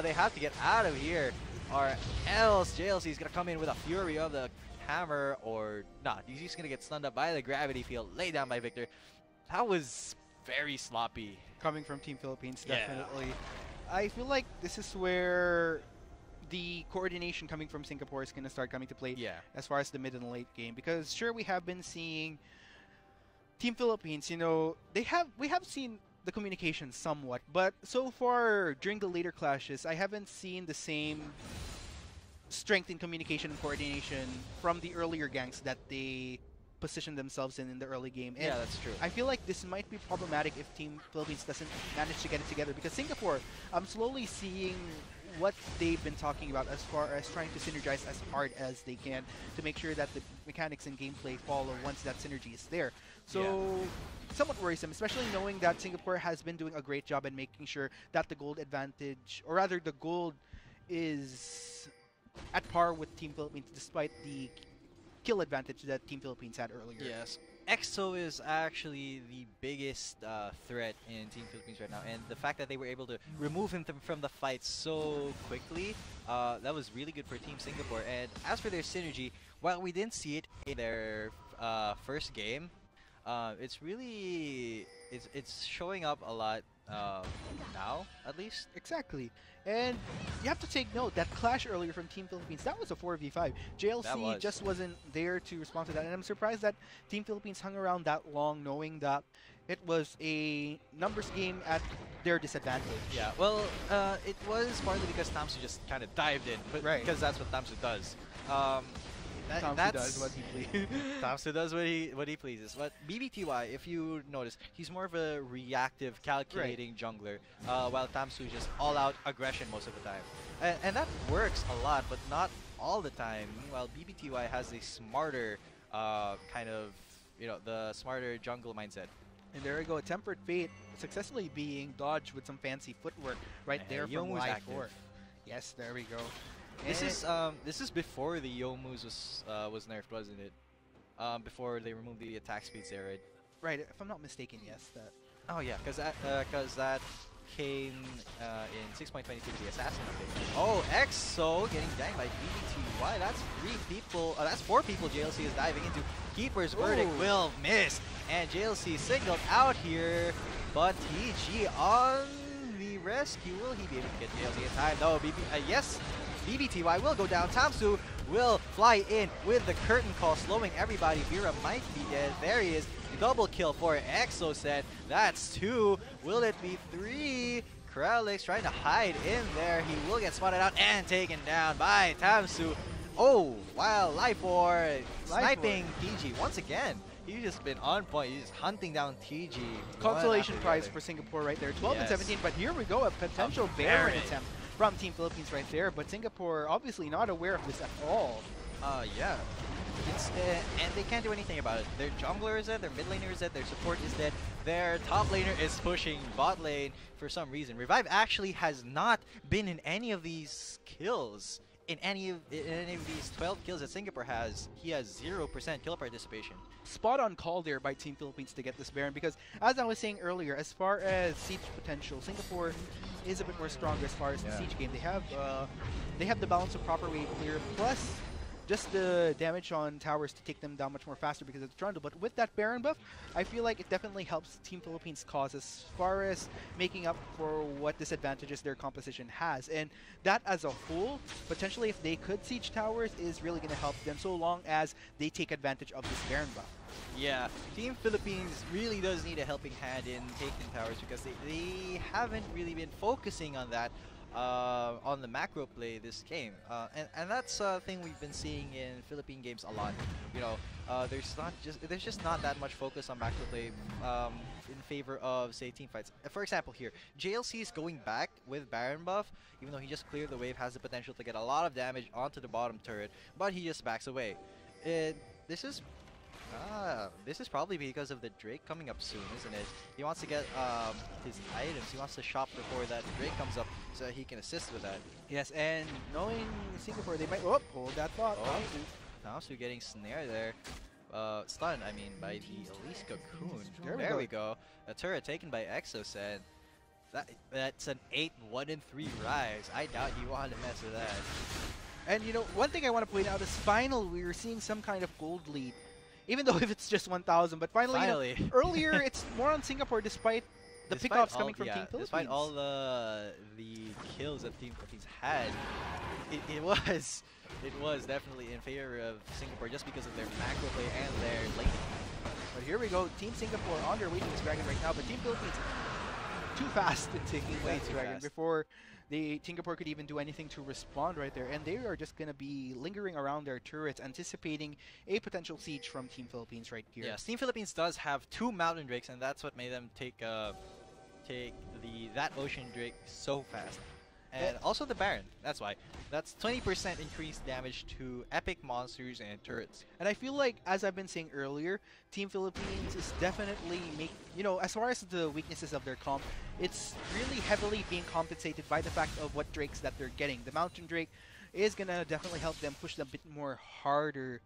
They have to get out of here, or else JLC is going to come in with a fury of the hammer, or not. He's just gonna get stunned up by the gravity field, laid down by Victor. That was very sloppy. coming from Team Philippines, definitely. I feel like this is where the coordination coming from Singapore is going to start coming to play as far as the mid and late game, because sure, we have been seeing Team Philippines, you know, we have seen the communication somewhat, but so far during the later clashes, I haven't seen the same strength in communication and coordination from the earlier ganks that they positioned themselves in the early game. And yeah, that's true. I feel like this might be problematic if Team Philippines doesn't manage to get it together, because Singapore, I'm slowly seeing what they've been talking about as far as trying to synergize as hard as they can to make sure that the mechanics and gameplay follow once that synergy is there. So somewhat worrisome, especially knowing that Singapore has been doing a great job in making sure that the gold advantage, or rather the gold, is at par with Team Philippines despite the kill advantage that Team Philippines had earlier. Yes. EXO is actually the biggest threat in Team Philippines right now, and the fact that they were able to remove him from the fight so quickly, that was really good for Team Singapore. And as for their synergy, while we didn't see it in their first game, it's really it's showing up a lot now, at least. Exactly. And you have to take note, that clash earlier from Team Philippines, that was a 4v5. JLC just wasn't there to respond to that, and I'm surprised that Team Philippines hung around that long knowing that it was a numbers game at their disadvantage. Yeah, well, it was partly because Tamsu just kind of dived in, but because that's what Tamsu does. Tamsu does what he pleases. Tamsu does what he pleases. But BBTY, if you notice, he's more of a reactive, calculating jungler, while Tamsu is just all-out aggression most of the time. And that works a lot, but not all the time. Meanwhile, BBTY has a smarter kind of, the smarter jungle mindset. And there we go, Tempered Fate successfully being dodged with some fancy footwork right there from Live 4. Yes, there we go. This is before the Youmu's was nerfed, wasn't it? Before they removed the attack speeds there, right? Right, if I'm not mistaken, yes. That. Oh yeah, because that came in 6.22 the Assassin update. Oh, EXO getting ganked by BBTY. That's 3 people. That's 4 people JLC is diving into. Keeper's Verdict will miss, and JLC singled out here, but TG on the rescue. Will he be able to get JLC in time? No, yes. BBTY will go down. Tamsu will fly in with the curtain call, slowing everybody. Vera might be dead. There he is. Double kill for EXO set. That's 2. Will it be 3? Kralix trying to hide in there. He will get spotted out and taken down by Tamsu. Oh, wow. Life 4 sniping PG once again. He's just been on point. He's just hunting down TG. Consolation one after prize the for Singapore right there. 12 and Yes. 17, but here we go, a potential Baron attempt from Team Philippines right there. But Singapore obviously not aware of this at all. Yeah. It's, and they can't do anything about it. Their jungler is dead, their mid laner is dead, their support is dead, their top laner is pushing bot lane for some reason. Revive actually has not been in any of these kills. In any of these 12 kills that Singapore has, he has 0% kill participation. Spot on call there by Team Philippines to get this Baron, because as I was saying earlier, as far as siege potential, Singapore is a bit more stronger as far as the siege game. They have the balance of proper wave clear, plus just the damage on towers to take them down much more faster because of the trundle. But with that Baron buff, I feel like it definitely helps Team Philippines' cause as far as making up for what disadvantages their composition has. And that as a whole, potentially if they could siege towers, is really going to help them so long as they take advantage of this Baron buff. Yeah, Team Philippines really does need a helping hand in taking towers because they haven't really been focusing on that. On the macro play this game, and that's a thing we've been seeing in Philippine games a lot. You know, there's just not that much focus on macro play in favor of, say, team fights. For example, here JLC is going back with Baron buff, even though he just cleared the wave, has the potential to get a lot of damage onto the bottom turret, but he just backs away. This is probably because of the Drake coming up soon, isn't it? He wants to get his items. He wants to shop before that Drake comes up so he can assist with that. Yes, and knowing Singapore, they might hold that thought. Naosu getting snared there. Stunned, I mean, by the Elise Cocoon. There we we go. A turret taken by Exocet. That's an 8-1-3 rise. I doubt you want to mess with that. And you know, one thing I want to point out is finally we're seeing some kind of gold lead. Even though if it's just 1,000, but finally. You know, earlier it's more on Singapore despite the pickoffs coming from Team Philippines. Despite all the kills that Team Philippines had, it was definitely in favor of Singapore just because of their macro play and their laning. But here we go, Team Singapore on their way to this dragon right now, but Team Philippines too fast in taking away the dragon before Singapore could even do anything to respond right there, and they are just going to be lingering around their turrets, anticipating a potential siege from Team Philippines right here. Yes, Team Philippines does have 2 Mountain Drakes, and that's what made them take that Ocean Drake so fast. And also the Baron, that's why. That's 20% increased damage to epic monsters and turrets. And I feel like, as I've been saying earlier, Team Philippines is definitely as far as the weaknesses of their comp, it's really heavily being compensated by the fact of what drakes that they're getting. The Mountain Drake is going to definitely help them push them a bit more harder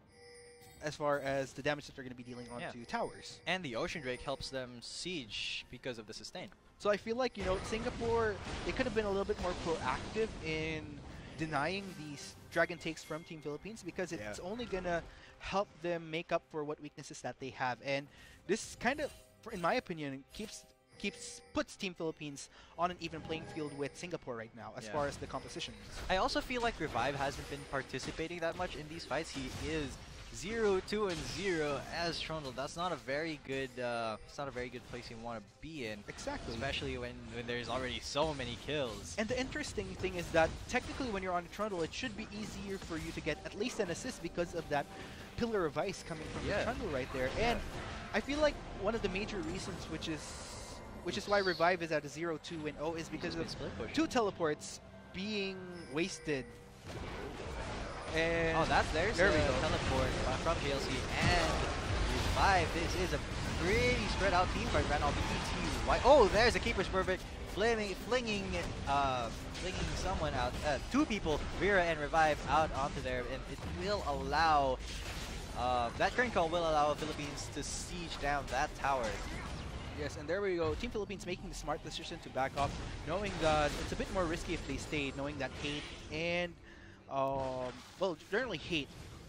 as far as the damage that they're going to be dealing onto towers. And the Ocean Drake helps them siege because of the sustain. So I feel like, Singapore, they could have been a little bit more proactive in denying these dragon takes from Team Philippines, because it's only going to help them make up for what weaknesses that they have. And this kind of, in my opinion, puts Team Philippines on an even playing field with Singapore right now as far as the compositions. I also feel like Revive hasn't been participating that much in these fights. He is 0-2-0 as Trundle. That's not a very good place you want to be in. Exactly. Especially when there's already so many kills. And the interesting thing is that technically when you're on a Trundle, it should be easier for you to get at least an assist because of that Pillar of Ice coming from the Trundle right there. And I feel like one of the major reasons which is why Revive is at a 0-2-0 is because of 2 teleports being wasted. And there's there we go. Teleport from JLC and Revive. This is a pretty spread out team fight right now. Oh, there's a Keeper's Perfect flinging someone out. 2 people, Vera and Revive, out onto there, and it will allow that current call will allow Philippines to siege down that tower. Yes, and there we go. Team Philippines making the smart decision to back off, knowing that it's a bit more risky if they stayed, knowing that hate and generally hate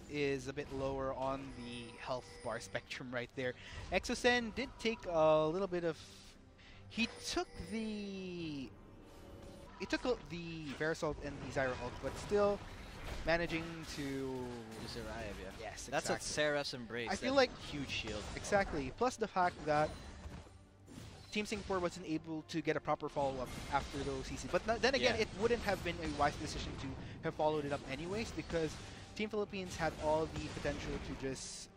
is a bit lower on the health bar spectrum right there. Exocet did take a little bit of... He took the Verisalt and the Zyra ult, but still managing to survive, Yes, That's what Seraph's Embrace. I feel like huge shield. Exactly. Plus the fact that Team Singapore wasn't able to get a proper follow-up after those CCs. But then again, it wouldn't have been a wise decision to have followed it up anyways, because Team Philippines had all the potential to just,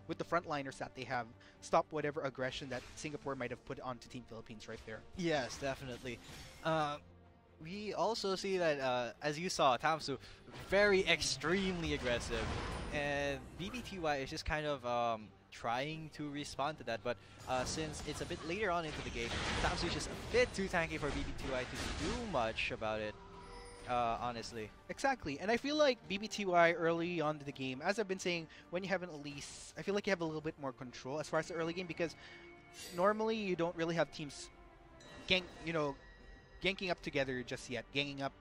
with the frontliners that they have, stop whatever aggression that Singapore might have put onto Team Philippines right there. Yes, definitely. We also see that, as you saw, Tamsu, very extremely aggressive. And BBTY is just kind of trying to respond to that. But since it's a bit later on into the game, Tamsu is just a bit too tanky for BBTY to do much about it. Honestly. Exactly, and I feel like BBTY early on in the game, as I've been saying, when you have an Elise, I feel like you have a little bit more control as far as the early game, because normally you don't really have teams ganking up together just yet, ganging up,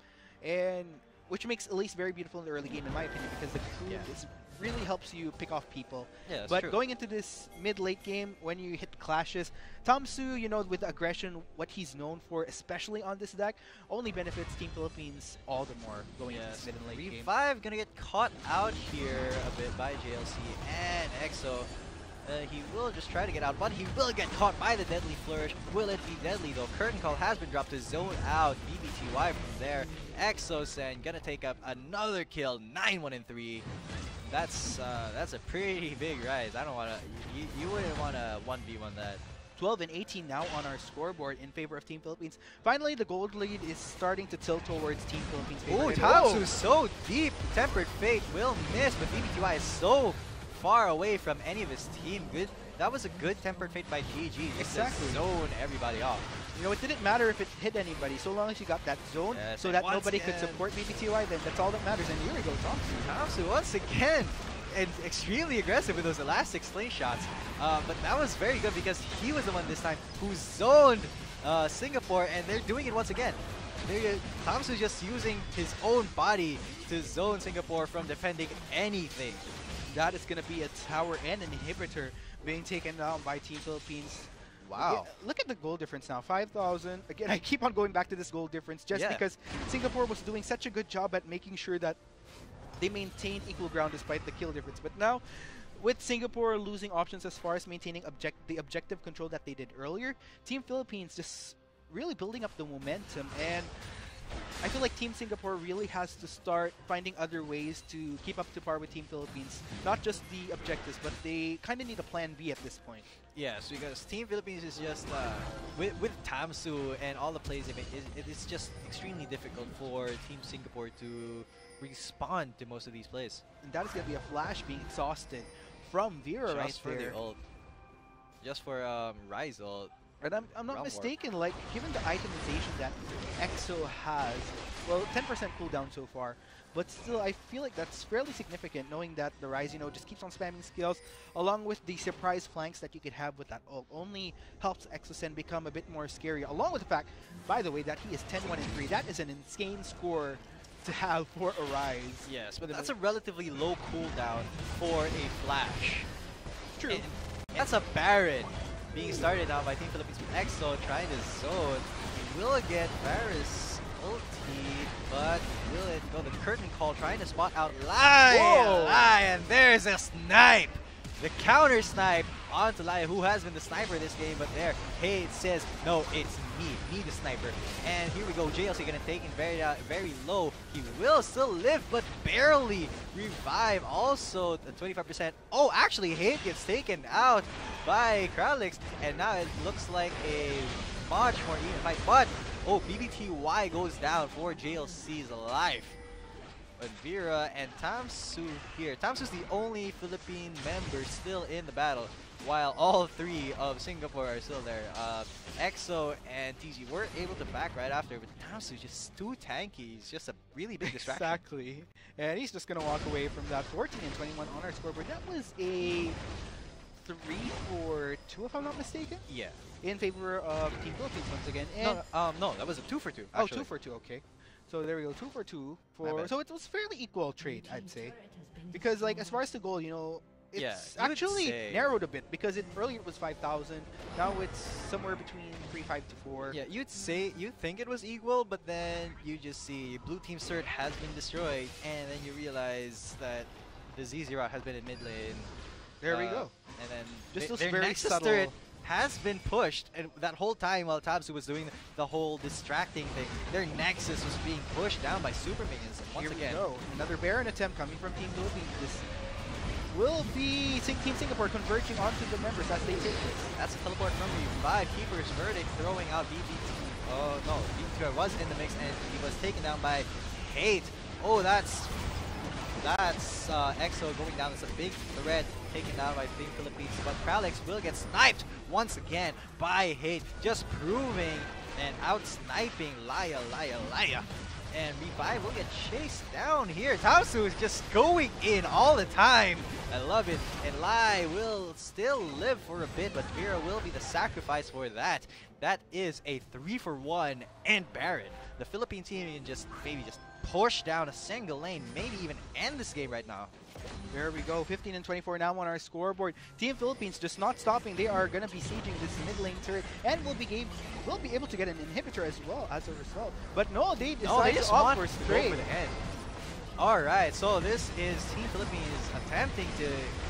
and which makes Elise very beautiful in the early game, in my opinion, because the crew really helps you pick off people. Yeah, that's but true. going into this mid-late game, when you hit clashes, Tamsu, with aggression, what he's known for, especially on this deck, only benefits Team Philippines all the more going into this mid and late game. Revive gonna get caught out here a bit by JLC and EXO. He will just try to get out, but he will get caught by the Deadly Flourish. Will it be deadly though? Curtain Call has been dropped to zone out BBTY from there. EXO-sen gonna take up another kill, 9-1 and 3. That's a pretty big rise. I don't wanna. You wouldn't wanna 1v1 that. 12 and 18 now on our scoreboard in favor of Team Philippines. Finally, the gold lead is starting to tilt towards Team Philippines. Oh, Tamsu so deep. Tempered Fate will miss, but BBTY is so far away from any of his team. Good. That was a good Tempered Fate by GG. Exactly. To zone everybody off. It didn't matter if it hit anybody, so long as you got that zone, so that nobody could support BBTY, then that's all that matters. And here we go, Tamsu. Tamsu once again, and extremely aggressive with those elastic sling shots. But that was very good because he was the one this time who zoned Singapore, and they're doing it once again. Tamsu just using his own body to zone Singapore from defending anything. That is going to be a tower and an inhibitor being taken down by Team Philippines. Wow. Yeah, look at the goal difference now, 5,000. Again, I keep on going back to this goal difference just because Singapore was doing such a good job at making sure that they maintained equal ground despite the kill difference. But now, with Singapore losing options as far as maintaining the objective control that they did earlier, Team Philippines just really building up the momentum, and I feel like Team Singapore really has to start finding other ways to keep up to par with Team Philippines. Not just the objectives, but they kind of need a plan B at this point. Yes, because Team Philippines is just, with Tamsu and all the plays, it's just extremely difficult for Team Singapore to respond to most of these plays. And that is going to be a flash being exhausted from Vera right for there. The ult. Just for Rise ult. And I'm not mistaken, like, given the itemization that EXO has, well, 10% cooldown so far, but still, I feel like that's fairly significant, knowing that the Rise, just keeps on spamming skills, along with the surprise flanks that you could have with that ult, only helps EXO-sen become a bit more scary, along with the fact, by the way, that he is 10-1 and 3. That is an insane score to have for a Rise. Yes, but that's a relatively low cooldown for a Flash. True. And that's a Baron being started now by Team Philippines with EXO trying to zone. He will get Varus ulti, but will it go the Curtain Call trying to spot out Lai, and there's a snipe! The counter snipe onto Lai, who has been the sniper this game, but there, Hade says, no, it's me the sniper. And here we go, JLC gonna take it very low. He will still live, but barely. Revive also the 25%. Oh, actually, Hade gets taken out by Kralix, and now it looks like a much more even fight. But, oh, BBTY goes down for JLC's life. But Vera and Tamsu here. Tamsu's the only Philippine member still in the battle, while all three of Singapore are still there. EXO and TG were able to back right after, but Tamsu's just too tanky. He's just a really big distraction. Exactly. And he's just going to walk away from that 14 and 21 on our scoreboard. That was a 3-for-2, if I'm not mistaken? Yeah. In favor of Team Philippines once again. And No, that was a 2-for-2. Oh, 2-for-2, okay. So there we go, 2-for-2 for. So it was fairly equal trade, I'd say, because like as far as the goal, it's actually narrowed a bit because earlier it was 5,000. Now it's somewhere between 3.5 to 4. Yeah, you'd think it was equal, but then you just see blue team cert has been destroyed, and then you realize that the Z0 has been in mid lane. There we go. And then just those their very Nexus subtle turret has been pushed, and that whole time while Tabsu was doing the whole distracting thing, their Nexus was being pushed down by Super Minions. And once again, Another Baron attempt coming from Team Philippines. This will be Team Singapore converging onto the members as they take this. that's a teleport from you. 5 Keepers Verdict throwing out BBT. Oh no, BBT was in the mix and he was taken down by Hate. Oh, that's EXO going down. It's a big threat taken down by Team Philippines, but Kralix will get sniped once again by Hate, just proving and out-sniping Laya. And Revive will get chased down here. Taosu is just going in all the time. I love it. And Lai will still live for a bit, but Vera will be the sacrifice for that. That is a 3-for-1 and Baron. The Philippine team can just maybe just push down a single lane, maybe even end this game right now. There we go, 15 and 24 now on our scoreboard. Team Philippines just not stopping. They are going to be sieging this mid lane turret and will be able to get an inhibitor as well as a result. But no, they decide to opt for straight. Alright, so this is Team Philippines attempting to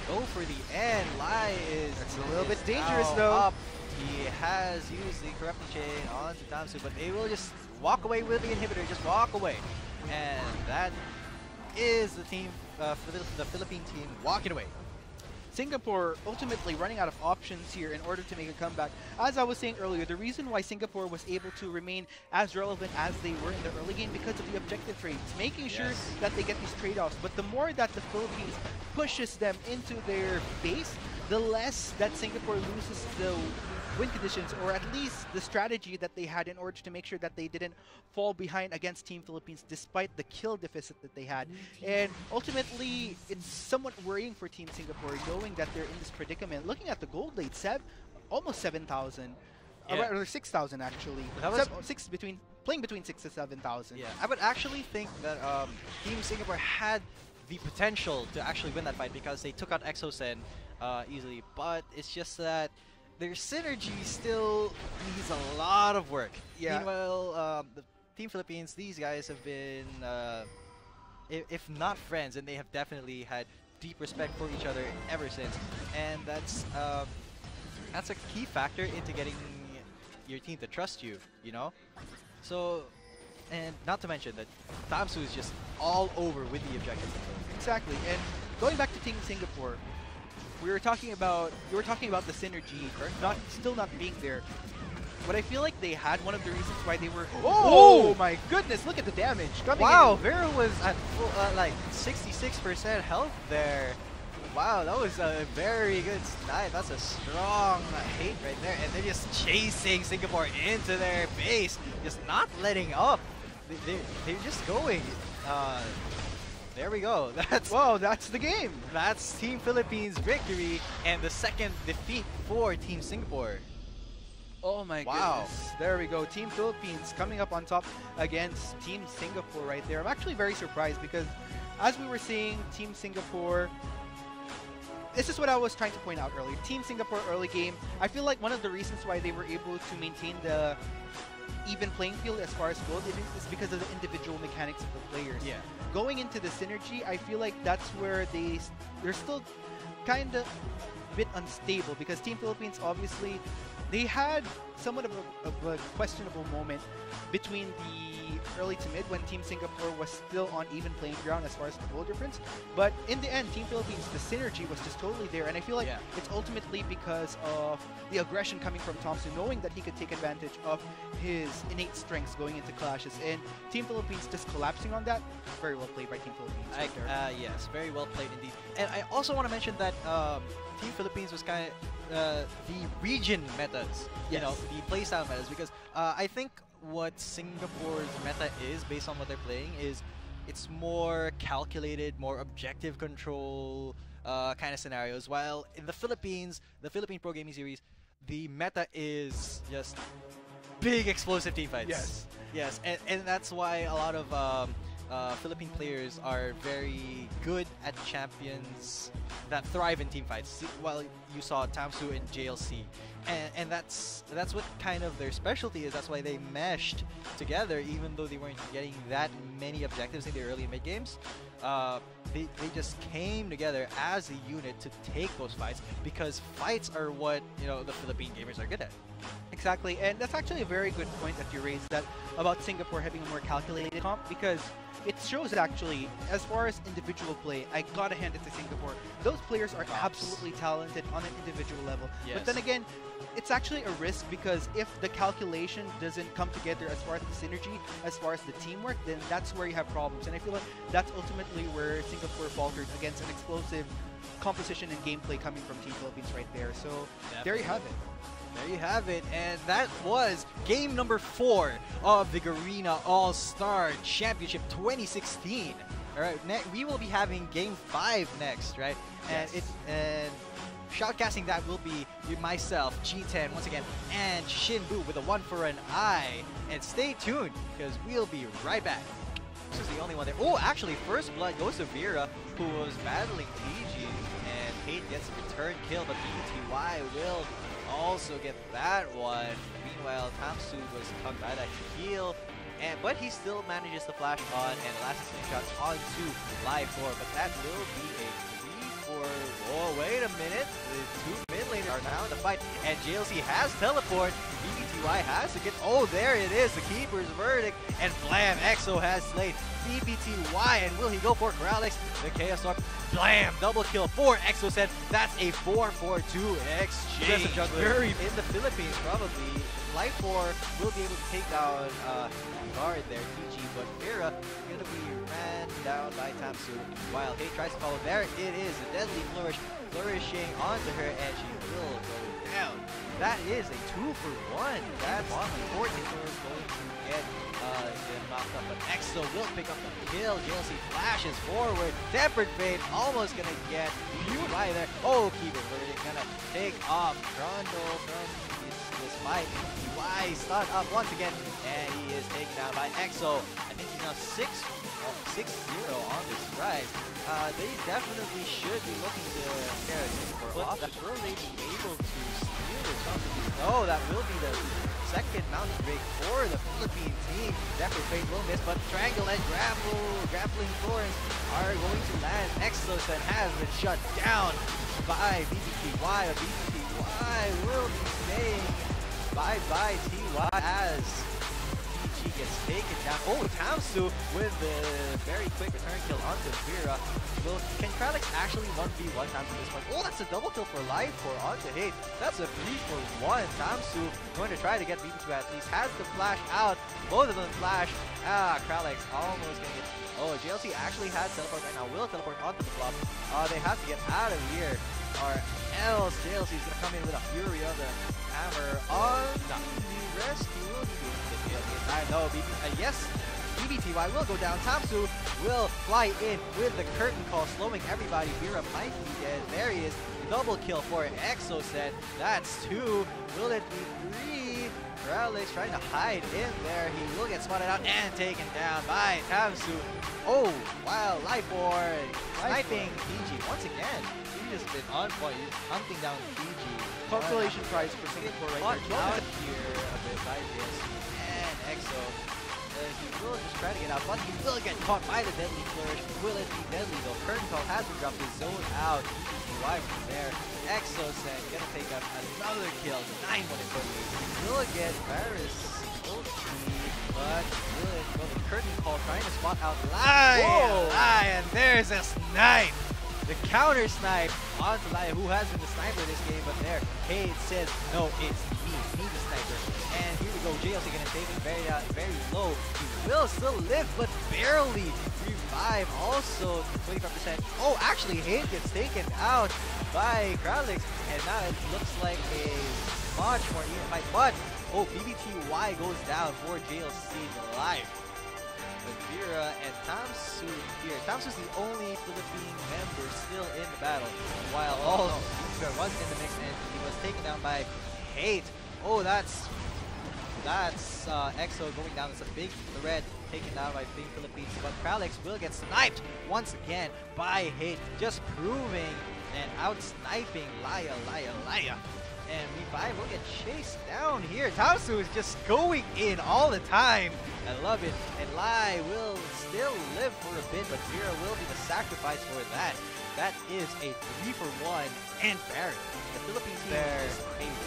go for the end. Lai is a little bit dangerous though. Up. He has used the corruption chain onto Tamsu, but they will just walk away with the inhibitor, just walk away. And that is the team, the Philippine team walking away. Singapore ultimately running out of options here in order to make a comeback. As I was saying earlier, the reason why Singapore was able to remain as relevant as they were in the early game because of the objective trades, making sure that they get these trade-offs. But the more that the Philippines pushes them into their base, the less that Singapore loses the win conditions, or at least the strategy that they had in order to make sure that they didn't fall behind against Team Philippines despite the kill deficit that they had. And ultimately, it's somewhat worrying for Team Singapore knowing that they're in this predicament. Looking at the gold lead, almost 7,000. Or 6,000 actually. Playing between 6 to 7,000. Yeah, I would actually think that Team Singapore had the potential to actually win that fight because they took out Exosen easily, but it's just that their synergy still needs a lot of work. Yeah. Meanwhile, the Team Philippines, these guys have been, if not friends, and they have definitely had deep respect for each other ever since. And that's a key factor into getting your team to trust you, you know? So, and not to mention that Tamsu is just all over with the objectives. Exactly. And going back to Team Singapore, you were talking about the synergy still not being there. But I feel like they had one of the reasons why they were. Oh my goodness! Look at the damage. Wow, Vera was at full, like 66% health there. Wow, that was a very good snipe. That's a strong hate right there, and they're just chasing Singapore into their base, just not letting up. They're just going. There we go. That's the game. That's Team Philippines' victory and the second defeat for Team Singapore. Oh my goodness. There we go. Team Philippines coming up on top against Team Singapore right there. I'm actually very surprised because as we were seeing Team Singapore, this is what I was trying to point out earlier. Team Singapore early game, I feel like one of the reasons why they were able to maintain the even playing field as far as gold is because of the individual mechanics of the players. Yeah. Going into the synergy, I feel like that's where they're still kind of a bit unstable because Team Philippines obviously they had somewhat of a questionable moment between the early to mid when Team Singapore was still on even playing ground as far as the goal difference. But in the end, Team Philippines, the synergy was just totally there. And I feel like it's ultimately because of the aggression coming from Thompson, knowing that he could take advantage of his innate strengths going into clashes. And Team Philippines just collapsing on that. Very well played by Team Philippines. Yes, very well played indeed. And I also want to mention that Team Philippines was kind of the region metas, you know, the playstyle metas, because I think what Singapore's meta is, based on what they're playing, is it's more calculated, more objective control kind of scenarios, while in the Philippines, the Philippine Pro Gaming Series, the meta is just big explosive team fights. Yes, and that's why a lot of Philippine players are very good at champions that thrive in team fights. While you saw Tamsu in JLC, and that's what kind of their specialty is. That's why they meshed together, even though they weren't getting that many objectives in the early and mid games. they just came together as a unit to take those fights, because fights are what, you know, the Philippine gamers are good at. Exactly, and that's actually a very good point that you raised, that about Singapore having a more calculated comp, because it shows actually, as far as individual play, I gotta hand it to Singapore. Those players are absolutely talented on an individual level. Yes. But then again, it's actually a risk, because if the calculation doesn't come together as far as the synergy, as far as the teamwork, then that's where you have problems. And I feel like that's ultimately where Singapore faltered against an explosive composition and gameplay coming from Team Philippines right there. So there you have it. There you have it, and that was game number 4 of the Garena All-Star Championship 2016. All right, we will be having game 5 next, right? And shoutcasting that will be myself, G10 once again, and Shinbu with a 1 for an eye. And stay tuned, because we'll be right back. This is the only one there. Oh, actually, first blood goes to Vera, who was battling PG, and Kate gets a return kill, but BTY will also get that one. Meanwhile, Tamsu was tugged by that heal, but he still manages to flash on and last slingshot onto Live 4. But that will be a 3-4. Oh, wait a minute. The 2 mid laners are now in the fight, and JLC has teleport. BBTY has to get. Oh, there it is. The keeper's verdict, and blam! EXO has slayed BBTY, and will he go for Growlix? The Chaos Orb. Blam! Double kill for EXO. That's a 4-4-2 exchange. Just a juggler. In the Philippines, probably. Life 4 will be able to take down guard there, PG, but Vera going to be ran down by Tamsu. While Hate tries to follow, there it is. A deadly flourish flourishing onto her, and she will go down. That is a 2-for-1. That's unfortunate. Is going to get knocked up, but EXO will pick up the kill. JLC flashes forward. Tempered Fate almost gonna get BTY there. Oh, Keeper Verdict gonna take off Trundle from this fight. BTY stun up once again, and he is taken down by EXO. I think he's now 6-0 on this rise. They definitely should be looking to for off. Will they be able to steal or something? Oh, that will be the second mountain break for the Philippine team. Tempered Fate will miss, but Triangle and grappling Thorns are going to land. Exosen has been shut down by BBTY. BBTY will be saying bye-bye TY as PG gets taken down. Oh, Tamsu with the very quick return kill onto Vera. Can Kralix actually 1v1 Tamsu at this point? Oh, that's a double kill for Life for onto Hate. That's a 3-for-1. Tamsu going to try to get BB2 at least. Has to flash out. Both of them flash. Kralix almost gonna get. Oh, JLC actually has teleport right now. Will teleport onto the flop. They have to get out of here, or else JLC is gonna come in with a fury of the hammer on the rescue. No, yes. BBTY will go down. Tamsu will fly in with the curtain call, slowing everybody. Vera might be dead. There he is. Double kill for Exoset. That's 2. Will it be 3? Growlix trying to hide in there. He will get spotted out and taken down by Tamsu. Oh, wow. Life4 sniping PG once again. He's just been on point. He's hunting down PG. Consolation prize for Singapore right there. Out here a bit by JLC and EXO. He will just try to get out, but he will get caught by the deadly flourish. Will it be deadly though? Curtain call has been dropped. The zone out. BBTY from there. Exosen gonna take up another kill. 9-1 importantly. Will get Paris. Will be, but will it go to curtain call trying to spot out Lai, and there's a snipe. The counter snipe onto Lai, who has been the sniper this game, but there, Cade says, no, it's me the sniper. And here we go, JLC gonna take it very low. He will still live, but barely revive. Also, 25%. Oh, actually, Hate gets taken out by Kralix, and now it looks like a much more even fight. But, oh, BBTY goes down for JLC live. Vera and Tamsu here. Tamsu's the only Philippine member still in the battle, while all Vera was in the mix and he was taken down by Hate. Oh, that's EXO going down. It's a big threat taken down by Team Philippines, but Kralix will get sniped once again by Hate, just proving and out-sniping Laya. And V5 will get chased down here. Taosu is just going in all the time. I love it. And Lai will still live for a bit, but Vera will be the sacrifice for that. That is a 3-for-1 and Barry. The Philippine team is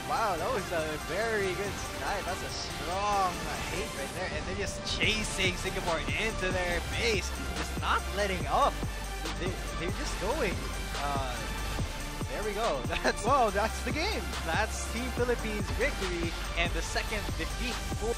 wow, that was a very good snipe. That's a strong hate right there. And they're just chasing Singapore into their base. Just not letting up. They're just going. There we go. That's the game. That's Team Philippines' victory and the second defeat for